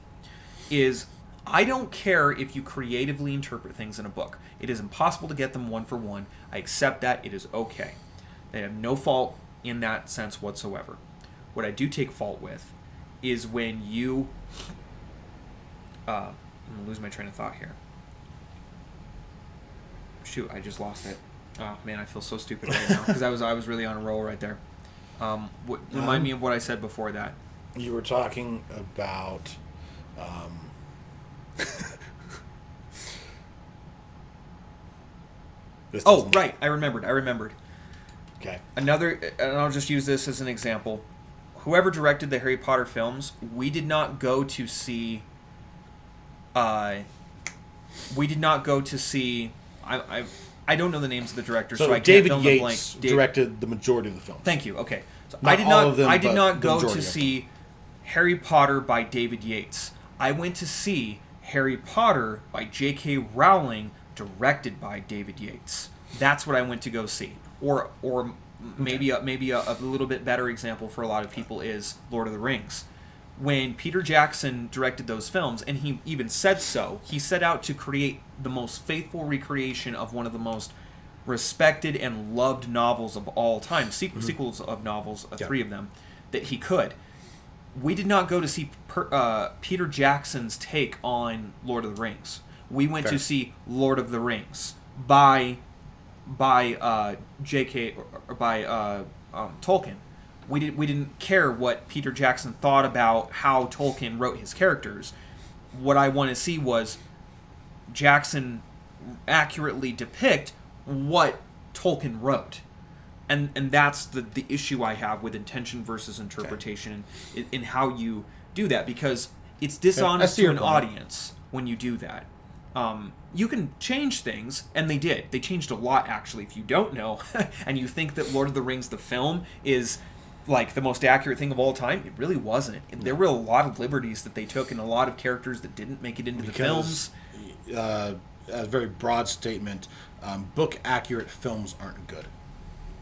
is I don't care if you creatively interpret things in a book. It is impossible to get them one for one. I accept that. It is okay. They have no fault in that sense whatsoever. What I do take fault with is when you... I'm going to lose my train of thought here. Shoot, I just lost it. Oh, man, I feel so stupid right now because I was really on a roll right there. Remind me of what I said before that. You were talking about... Right. I remembered. Okay. And I'll just use this as an example. Whoever directed the Harry Potter films, we did not go to see... I don't know the names of the directors, so I can't David fill in Yates the blank. directed the majority of the films. Thank you. Okay. So Not all of them, I did but not the go majority to of see Harry Potter by David Yates. I went to see Harry Potter by J.K. Rowling, directed by David Yates. That's what I went to go see. Or maybe a little bit better example for a lot of people is Lord of the Rings. When Peter Jackson directed those films, and he even said so, he set out to create the most faithful recreation of one of the most respected and loved novels of all time, sequels of novels, 3 of them, that he could. We did not go to see Peter Jackson's take on Lord of the Rings. We went to see Lord of the Rings by J.K. or by Tolkien. We didn't care what Peter Jackson thought about how Tolkien wrote his characters. What I want to see was Jackson accurately depict what Tolkien wrote. And that's the issue I have with intention versus interpretation in how you do that, because it's dishonest to an audience when you do that. You can change things, and they did. They changed a lot, actually. If you don't know, and you think that Lord of the Rings, the film, is like the most accurate thing of all time, it really wasn't. There were a lot of liberties that they took and a lot of characters that didn't make it into the films. A very broad statement, book accurate films aren't good.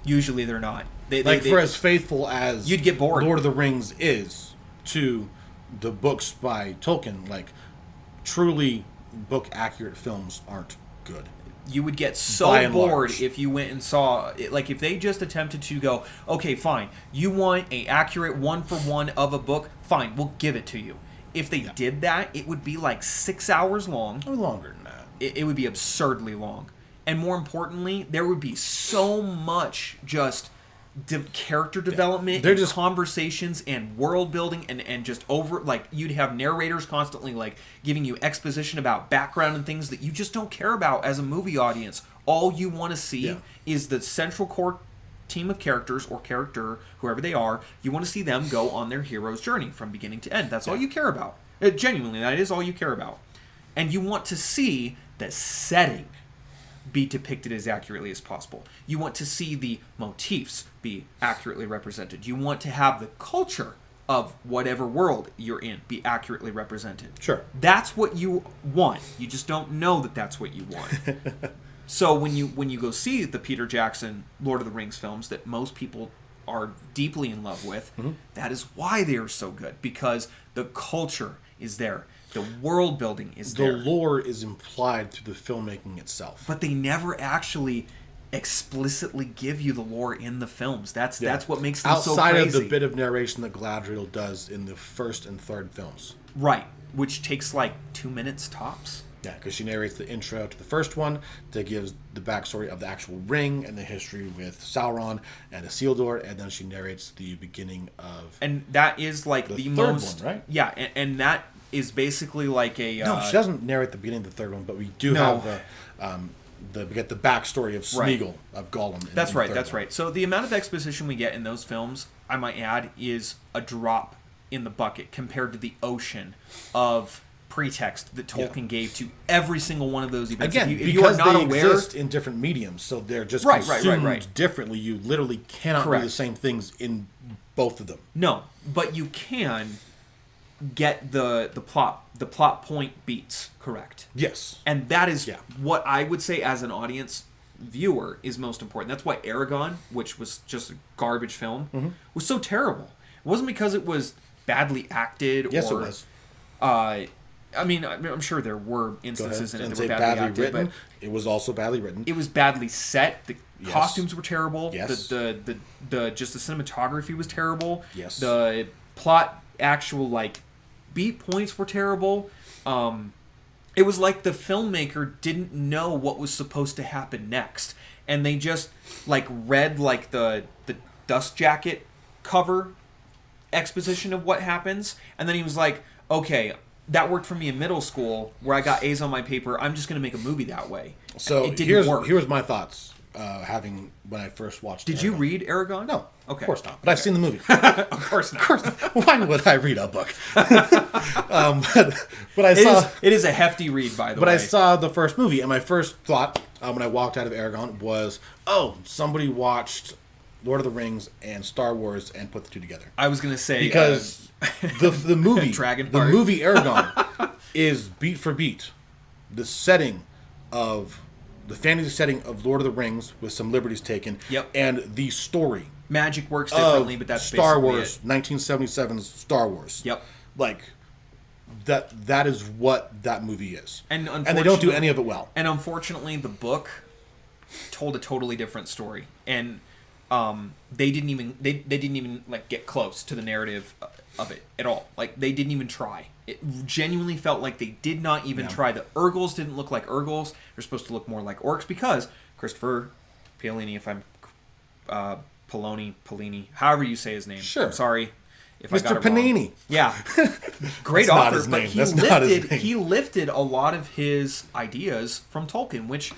Usually they're not. For as faithful as you'd get bored. Lord of the Rings is to the books by Tolkien, like truly book accurate films aren't good. You would get so bored if you went and saw, like, if they just attempted to go, okay, fine, you want a accurate 1-for-1 of a book, fine, we'll give it to you. If they did that, it would be like 6 hours long. Or longer than that. It would be absurdly long. And more importantly, there would be so much just character development, They're just conversations and world building, and just you'd have narrators constantly like giving you exposition about background and things that you just don't care about as a movie audience. All you want to see is the central core team of characters or character, whoever they are. You want to see them go on their hero's journey from beginning to end. That's all you care about. Genuinely, that is all you care about. And you want to see the setting be depicted as accurately as possible. You want to see the motifs be accurately represented. You want to have the culture of whatever world you're in be accurately represented. Sure. That's what you want. You just don't know that that's what you want. So when you go see the Peter Jackson Lord of the Rings films that most people are deeply in love with, that is why they are so good, because the culture is there. The world building is The there. lore is implied through the filmmaking itself. But they never actually explicitly give you the lore in the films. That's what makes them so outside crazy. of the bit of narration that Galadriel does in the first and third films. Right, which takes like 2 minutes tops. Yeah, because she narrates the intro to the first one that gives the backstory of the actual ring and the history with Sauron and Isildur, and then she narrates the beginning of... And that is like the third most... one, right? Yeah, and that is basically like a... No, she doesn't narrate the beginning of the third one, but we do have we get the backstory of Smeagol, of Gollum. That's right. So the amount of exposition we get in those films, I might add, is a drop in the bucket compared to the ocean of pretext that Tolkien gave to every single one of those events. Again, if because you are not they aware, exist in different mediums, so they're just Right. consumed differently. You literally cannot Correct. do the same things in both of them. No, but you can get the plot point beats correct. Yes. And that is what I would say as an audience viewer is most important. That's why Aragon, which was just a garbage film, was so terrible. It wasn't because it was badly acted Yes, or... it was. I mean, I'm sure there were instances in it and that say were badly acted, written. but It was also badly written. it was badly set. The costumes were terrible. Yes. The just the cinematography was terrible. Yes. The plot, actual like beat points were terrible. It was like the filmmaker didn't know what was supposed to happen next, and they just like read like the dust jacket cover exposition of what happens, and then he was like, okay, that worked for me in middle school where I got A's on my paper. I'm just going to make a movie that way. So it didn't work. Here's my thoughts. When I first watched. Did you read Aragon? No, Okay. Of course not. But I've seen the movie. Of course not. Of course not. Why would I read a book? But I saw. It is a hefty read, by the way. But I saw the first movie, and my first thought when I walked out of Aragon was, "Oh, somebody watched Lord of the Rings and Star Wars and put the two together." I was going to say Because the movie Dragonheart. the movie Aragon is beat for beat the setting of the fantasy setting of Lord of the Rings with some liberties taken. Yep. And the story magic works differently, but that's Star basically Wars, it. 1977's Star Wars. Yep. Like that is what that movie is. And they don't do any of it well. And unfortunately, the book told a totally different story, and they didn't even like get close to the narrative of it at all. Like they didn't even try. It genuinely felt like they did not even try. The Urgles didn't look like Urgles. They're supposed to look more like orcs because Christopher Paolini, if I'm Polini, however you say his name. Sure. I'm sorry if I got Mr. it wrong. Panini. Yeah. Great That's not author, his but name. That's not his name. he lifted a lot of his ideas from Tolkien, which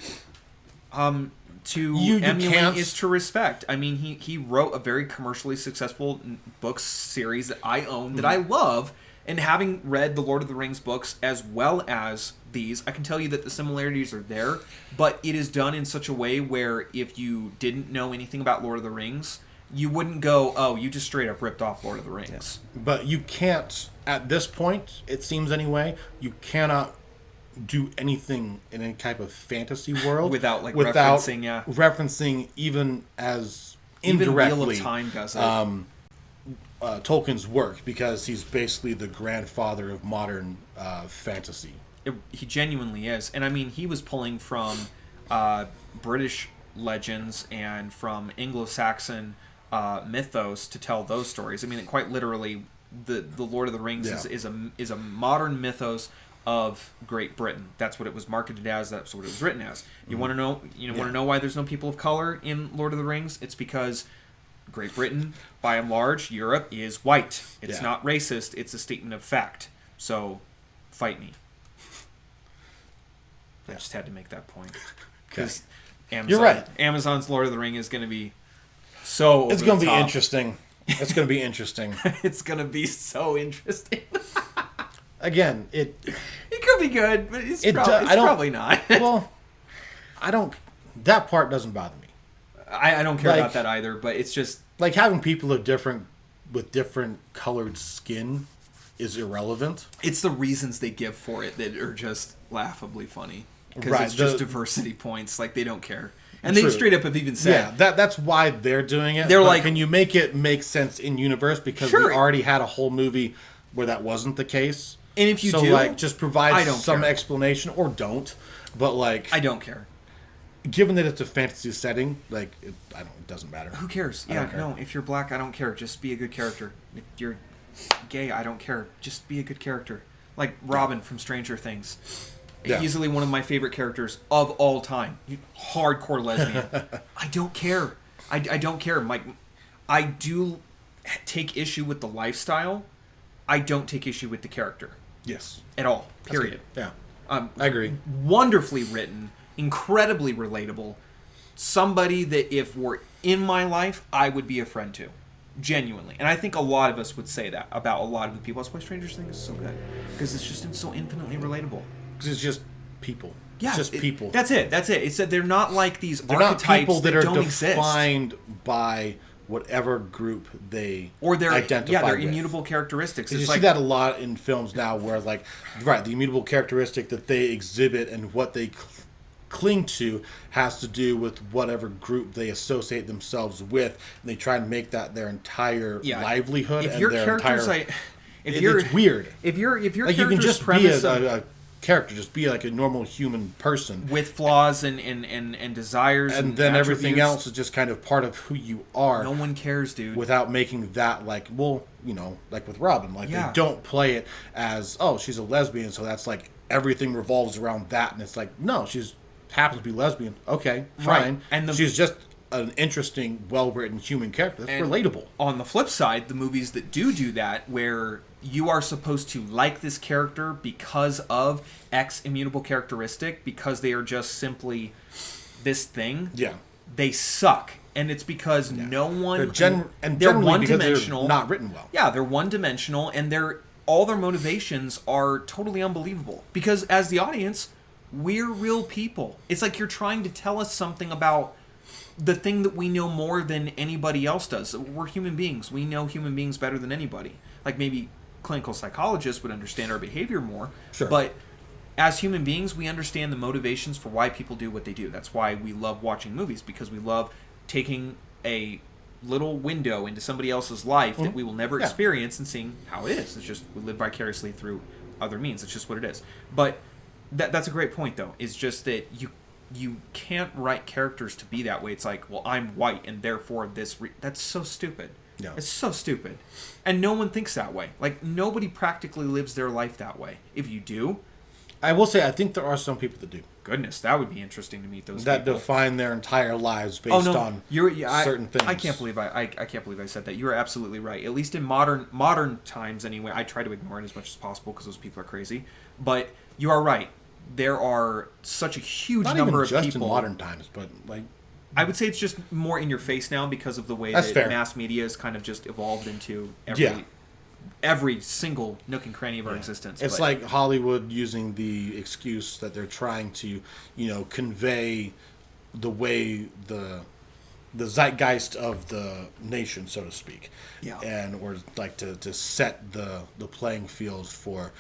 to You emulate can't- is to respect. I mean, he wrote a very commercially successful book series that I own, that I love, and having read the Lord of the Rings books as well as these, I can tell you that the similarities are there, but it is done in such a way where if you didn't know anything about Lord of the Rings, you wouldn't go, oh, you just straight up ripped off Lord of the Rings. But you can't, at this point, it seems anyway, you cannot do anything in any type of fantasy world without referencing even as even indirectly Wheel of Time does it. Tolkien's work, because he's basically the grandfather of modern fantasy. He genuinely is. And I mean, he was pulling from British legends and from Anglo-Saxon mythos to tell those stories. I mean, quite literally, the Lord of the Rings is a modern mythos of Great Britain. That's what it was marketed as. That's what it was written as. You want to know? Want to know why there's no people of color in Lord of the Rings? It's because Great Britain, by and large, Europe is white. It's not racist. It's a statement of fact. So, fight me. I just had to make that point. Because Amazon, You're right. Amazon's Lord of the Ring is going to be so. It's going to be interesting. It's going to be interesting. It's going to be so interesting. Again, it could be good, but it's probably not. Well, that part doesn't bother me. I don't care about that either, but it's just like having people with different colored skin is irrelevant. It's the reasons they give for it that are just laughably funny. Because Right, it's just diversity points. Like, they don't care. And True. they straight up have even said... Yeah, that's why they're doing it. They're but like... can you make it make sense in universe? Because we already had a whole movie where that wasn't the case. And if you so do, like just provide I don't some care. explanation or don't. But like, I don't care. given that it's a fantasy setting, like it doesn't matter. Who cares? Yeah, no. If you're black, I don't care. Just be a good character. If you're gay, I don't care. Just be a good character. Like Robin from Stranger Things. Yeah. Easily one of my favorite characters of all time. Hardcore lesbian. I don't care. I don't care. I do take issue with the lifestyle. I don't take issue with the character. Yes. At all. Period. Yeah. I agree. Wonderfully written. Incredibly relatable. Somebody that if were in my life, I would be a friend to. Genuinely. And I think a lot of us would say that about a lot of the people. That's why Stranger Things is so good. Because it's just so infinitely relatable. Because it's just people. Yeah, it's just people. That's it. It's that they're not like these They're archetypes not people that are don't exist. defined by whatever group they Or their identify their with. immutable characteristics. You It's see like that a lot in films now, where like, right, the immutable characteristic that they exhibit and what they cling to has to do with whatever group they associate themselves with, and they try and make that their entire livelihood. If and your their character's entire, like, it's weird. If your like, character's you can just be premise a character, just be like a normal human person with flaws and desires, and then everything attributes, else is just kind of part of who you are. No one cares, dude. Without making that like, well, like with Robin, like they don't play it as, oh, she's a lesbian, so that's like everything revolves around that, and it's like, no, she's happens to be lesbian. Okay, fine. Right. And she's just an interesting, well-written human character. That's relatable. On the flip side, the movies that do that, where you are supposed to like this character because of X immutable characteristic, because they are just simply this thing. Yeah. They suck. And it's because no one... they're one-dimensional. They're not written well. Yeah, they're one-dimensional, and all their motivations are totally unbelievable. Because as the audience, we're real people. It's like you're trying to tell us something about the thing that we know more than anybody else does. We're human beings. We know human beings better than anybody. Like maybe clinical psychologists would understand our behavior more. Sure. But as human beings, we understand the motivations for why people do what they do. That's why we love watching movies, because we love taking a little window into somebody else's life that we will never experience and seeing how it is. It's just we live vicariously through other means. It's just what it is. But that's a great point, though. It's just that you can't write characters to be that way. It's like, well, I'm white, and therefore this... That's so stupid. Yeah. It's so stupid. And no one thinks that way. Like, nobody practically lives their life that way. If you do... I will say, I think there are some people that do. Goodness, that would be interesting to meet those that people. define their entire lives based on certain things. I can't believe I can't believe I said that. You are absolutely right. At least in modern times, anyway. I try to ignore it as much as possible because those people are crazy. But you are right. There are such a huge number of people. Not even just in modern times, but like... I would say it's just more in your face now because of the way That's that fair. mass media has kind of just evolved into every single nook and cranny of our existence. It's like Hollywood using the excuse that they're trying to, convey the way the zeitgeist of the nation, so to speak. Yeah. And or like to set the playing field for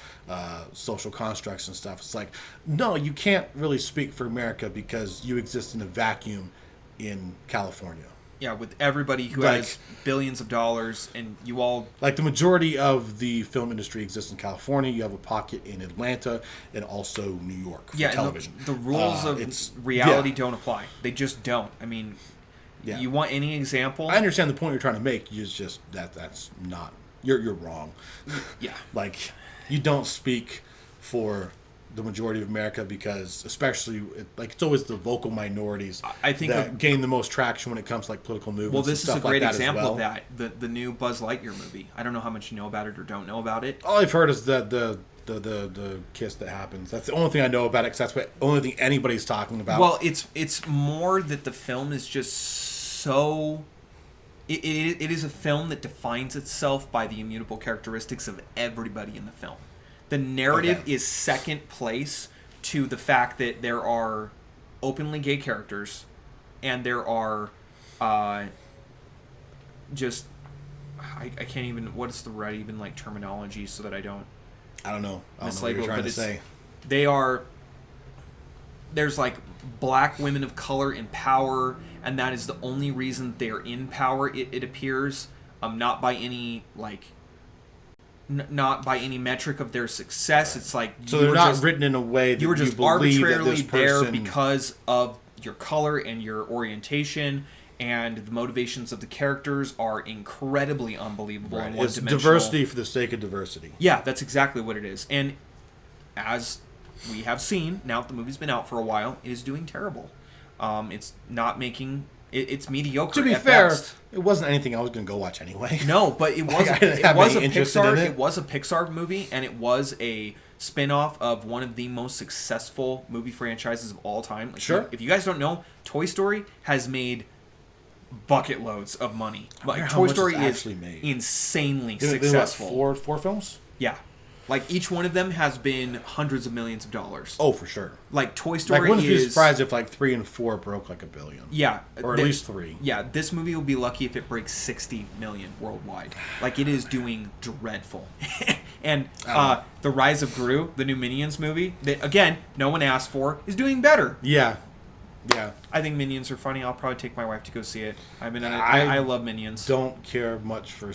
social constructs and stuff. It's like, no, you can't really speak for America because you exist in a vacuum in California. Yeah, with everybody who Like- has billions of dollars, and you all... Like the majority of the film industry exists in California. You have a pocket in Atlanta and also New York for television. The rules of reality don't apply. They just don't. I mean, you want any example? I understand the point you're trying to make. You just that's not... You're wrong. Yeah. Like, you don't speak for the majority of America because, especially, it's always the vocal minorities I think that gain the most traction when it comes to like political movements. Well, this and is a stuff great like that example as well. of that. The new Buzz Lightyear movie. I don't know how much you know about it or don't know about it. All I've heard is the kiss that happens. That's the only thing I know about it, because that's the only thing anybody's talking about. Well, it's more that the film is just so... It is a film that defines itself by the immutable characteristics of everybody in the film. The narrative is second place to the fact that there are openly gay characters, and there are just... I can't even... What is the right even like terminology so that I don't... I don't know what mislabel, you're trying but to say. They are... There's like black women of color in power, and that is the only reason they're in power, it appears. Not by any like not by any metric of their success. It's like So they're not written in a way that you were just believe that arbitrarily this person... there because of your color and your orientation, and the motivations of the characters are incredibly unbelievable and It's one-dimensional. diversity for the sake of diversity. Yeah, that's exactly what it is. And as we have seen, now that the movie's been out for a while, it is doing terrible. It's not making... It's mediocre. To be at fair, best. it wasn't anything I was going to go watch anyway. No, but it was I didn't have any interest in it. It was a Pixar movie, and it was a spin-off of one of the most successful movie franchises of all time. Like, Sure. If you guys don't know, Toy Story has made bucket loads of money. wonder Like, how Toy much Story it's is actually made. insanely Did it- successful. Four films? Yeah. Like, each one of them has been hundreds of millions of dollars. Oh, for sure. Like, Toy Story Like, wouldn't be is... surprised if like 3 and 4 broke like $1 billion. Yeah. Or at least 3. Yeah, this movie will be lucky if it breaks 60 million worldwide. Like, it is doing dreadful. And The Rise of Gru, the new Minions movie, that, again, no one asked for, is doing better. Yeah. Yeah. I think Minions are funny. I'll probably take my wife to go see it. I mean, I I love Minions. Don't care much for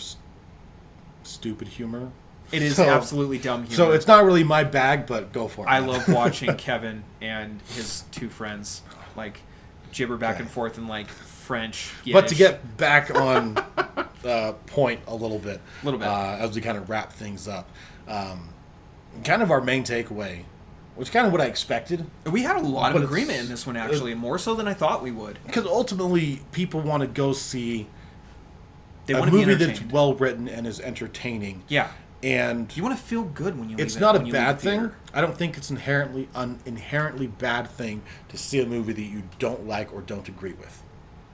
stupid humor. It is So- absolutely dumb humor. So it's not really my bag, but go for it. I love watching Kevin and his two friends, like, gibber back and forth in, like, French. But to Yiddish. get back on point a little bit, as we kind of wrap things up, kind of our main takeaway, which is kind of what I expected, We had a lot But of it's- agreement in this one, actually, more so than I thought we would. because ultimately people want to go see They a want to be movie that's entertained. well written and is entertaining. Yeah. And You want to feel good when you leave it's it- not a when you leave bad the thing. theater. I don't think it's inherently bad thing to see a movie that you don't like or don't agree with.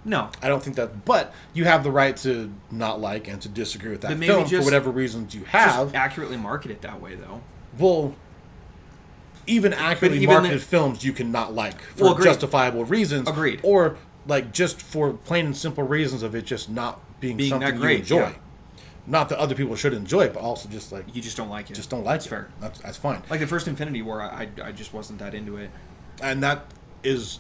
No. I don't think that, but you have the right to not like and to disagree with that But maybe film for just- whatever reasons you have. Just accurately market it that way, though. Well, even accurately even marketed the- films you can not like for Well, agreed. justifiable reasons. Agreed. Or like just for plain and simple reasons of it just not being Being something that great, you enjoy. yeah. Not that other people should enjoy it, but also just like You just don't like it. just don't like That's it. fair. That's fine. Like the first Infinity War, I just wasn't that into it. And that is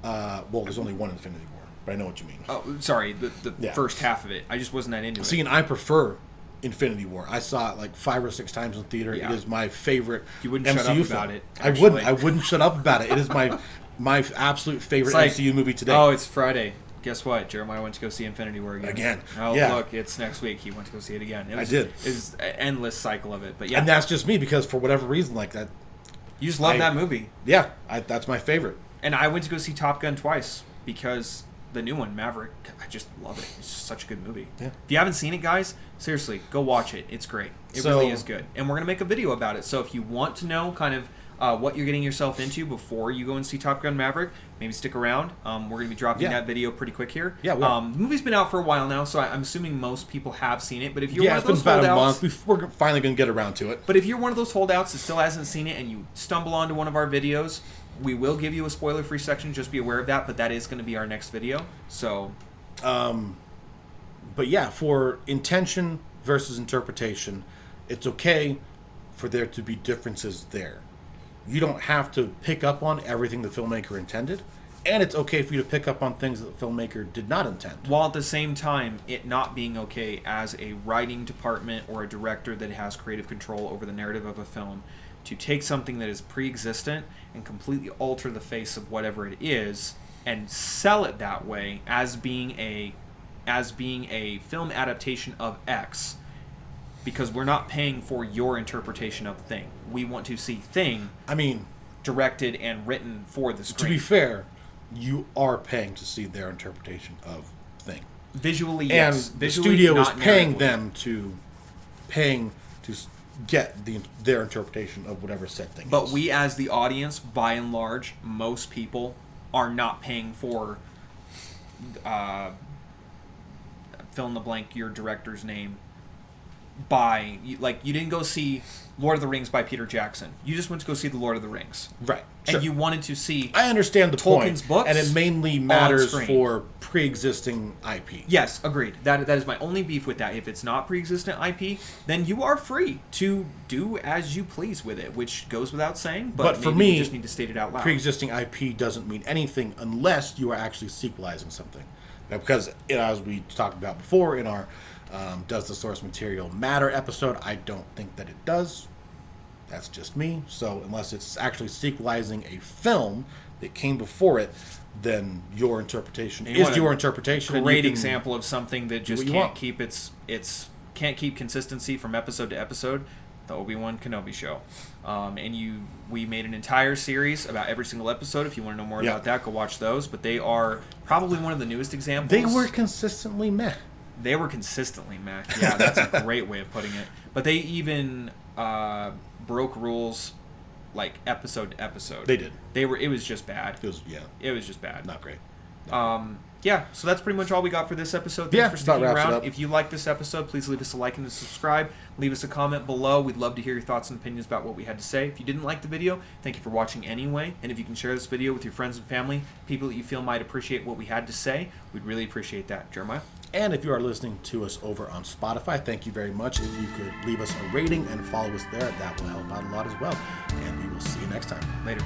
well, there's only one Infinity War, but I know what you mean. Oh, sorry, the Yeah. first half of it. I just wasn't that into See, it. and I prefer Infinity War. I saw it like 5 or 6 times in theater. Yeah. It is my favorite. You wouldn't MCU shut up film. about it, I actually. wouldn't. I wouldn't shut up about it. It is my absolute favorite It's like, MCU movie today. Oh, it's Friday. Guess what? Jeremiah went to go see Infinity War again. Again. Oh, Yeah. look, it's next week. He went to go see it again. It was, did. It was an endless cycle of it. But yeah, And that's just me because for whatever reason, like that. you just love I- that movie. Yeah, that's my favorite. And I went to go see Top Gun twice because the new one, Maverick, I just love it. It's just such a good movie. Yeah. If you haven't seen it, guys, seriously, go watch it. It's great. It So- really is good. And we're going to make a video about it. So if you want to know kind of what you're getting yourself into before you go and see Top Gun Maverick, maybe stick around. We're going to be dropping Yeah. that video pretty quick here. Yeah, we are. the movie's been out for a while now, so I'm assuming most people have seen it. But if you're Yeah, one it's of been those about a holdouts... month. We're finally going to get around to it. But if you're one of those holdouts that still hasn't seen it and you stumble onto one of our videos, we will give you a spoiler-free section. Just be aware of that. But that is going to be our next video. So, But yeah, for intention versus interpretation, it's okay for there to be differences there. You don't have to pick up on everything the filmmaker intended, and it's okay for you to pick up on things that the filmmaker did not intend. while at the same time, it not being okay as a writing department or a director that has creative control over the narrative of a film to take something that is pre-existent and completely alter the face of whatever it is and sell it that way as being a film adaptation of X, because we're not paying for your interpretation of Thing. We want to see Thing I mean, directed and written for the to screen. be fair, you are paying to see their interpretation of Thing. Visually, And yes. the Visually, studio is not paying narratively. them to get their interpretation of whatever said thing But is. we, as the audience, by and large, most people are not paying for fill in the blank your director's name by, like, you didn't go see Lord of the Rings by Peter Jackson. You just went to go see the Lord of the Rings. Right. And Sure. you wanted to see... I understand the Tolkien's point, books and it mainly matters screen. for pre-existing IP. Yes, agreed. That is my only beef with that. If it's not pre-existent IP, then you are free to do as you please with it, which goes without saying, but for maybe me, you just need to state it out loud. Pre-existing IP doesn't mean anything unless you are actually sequelizing something. Now, because as we talked about before in our Does the source material matter episode? I don't think that it does. That's just me. So unless it's actually sequelizing a film that came before it, then your interpretation is your interpretation. and you Great can example of something that just what you can't want. keep can't keep consistency from episode to episode. The Obi-Wan Kenobi show, we made an entire series about every single episode. If you want to know more about that, go watch those. But they are probably one of the newest examples. They were consistently meh. They were consistently meh. Yeah, that's a great way of putting it. But they even broke rules like episode to episode. They did. It was just bad. It was just bad. Not great. Yeah, so that's pretty much all we got for this episode. Thanks for sticking around. If you like this episode, please leave us a like and a subscribe. Leave us a comment below. We'd love to hear your thoughts and opinions about what we had to say. If you didn't like the video, thank you for watching anyway. And if you can share this video with your friends and family, people that you feel might appreciate what we had to say, we'd really appreciate that. Jeremiah? And if you are listening to us over on Spotify, thank you very much. If you could leave us a rating and follow us there, that will help out a lot as well. And we will see you next time. Later.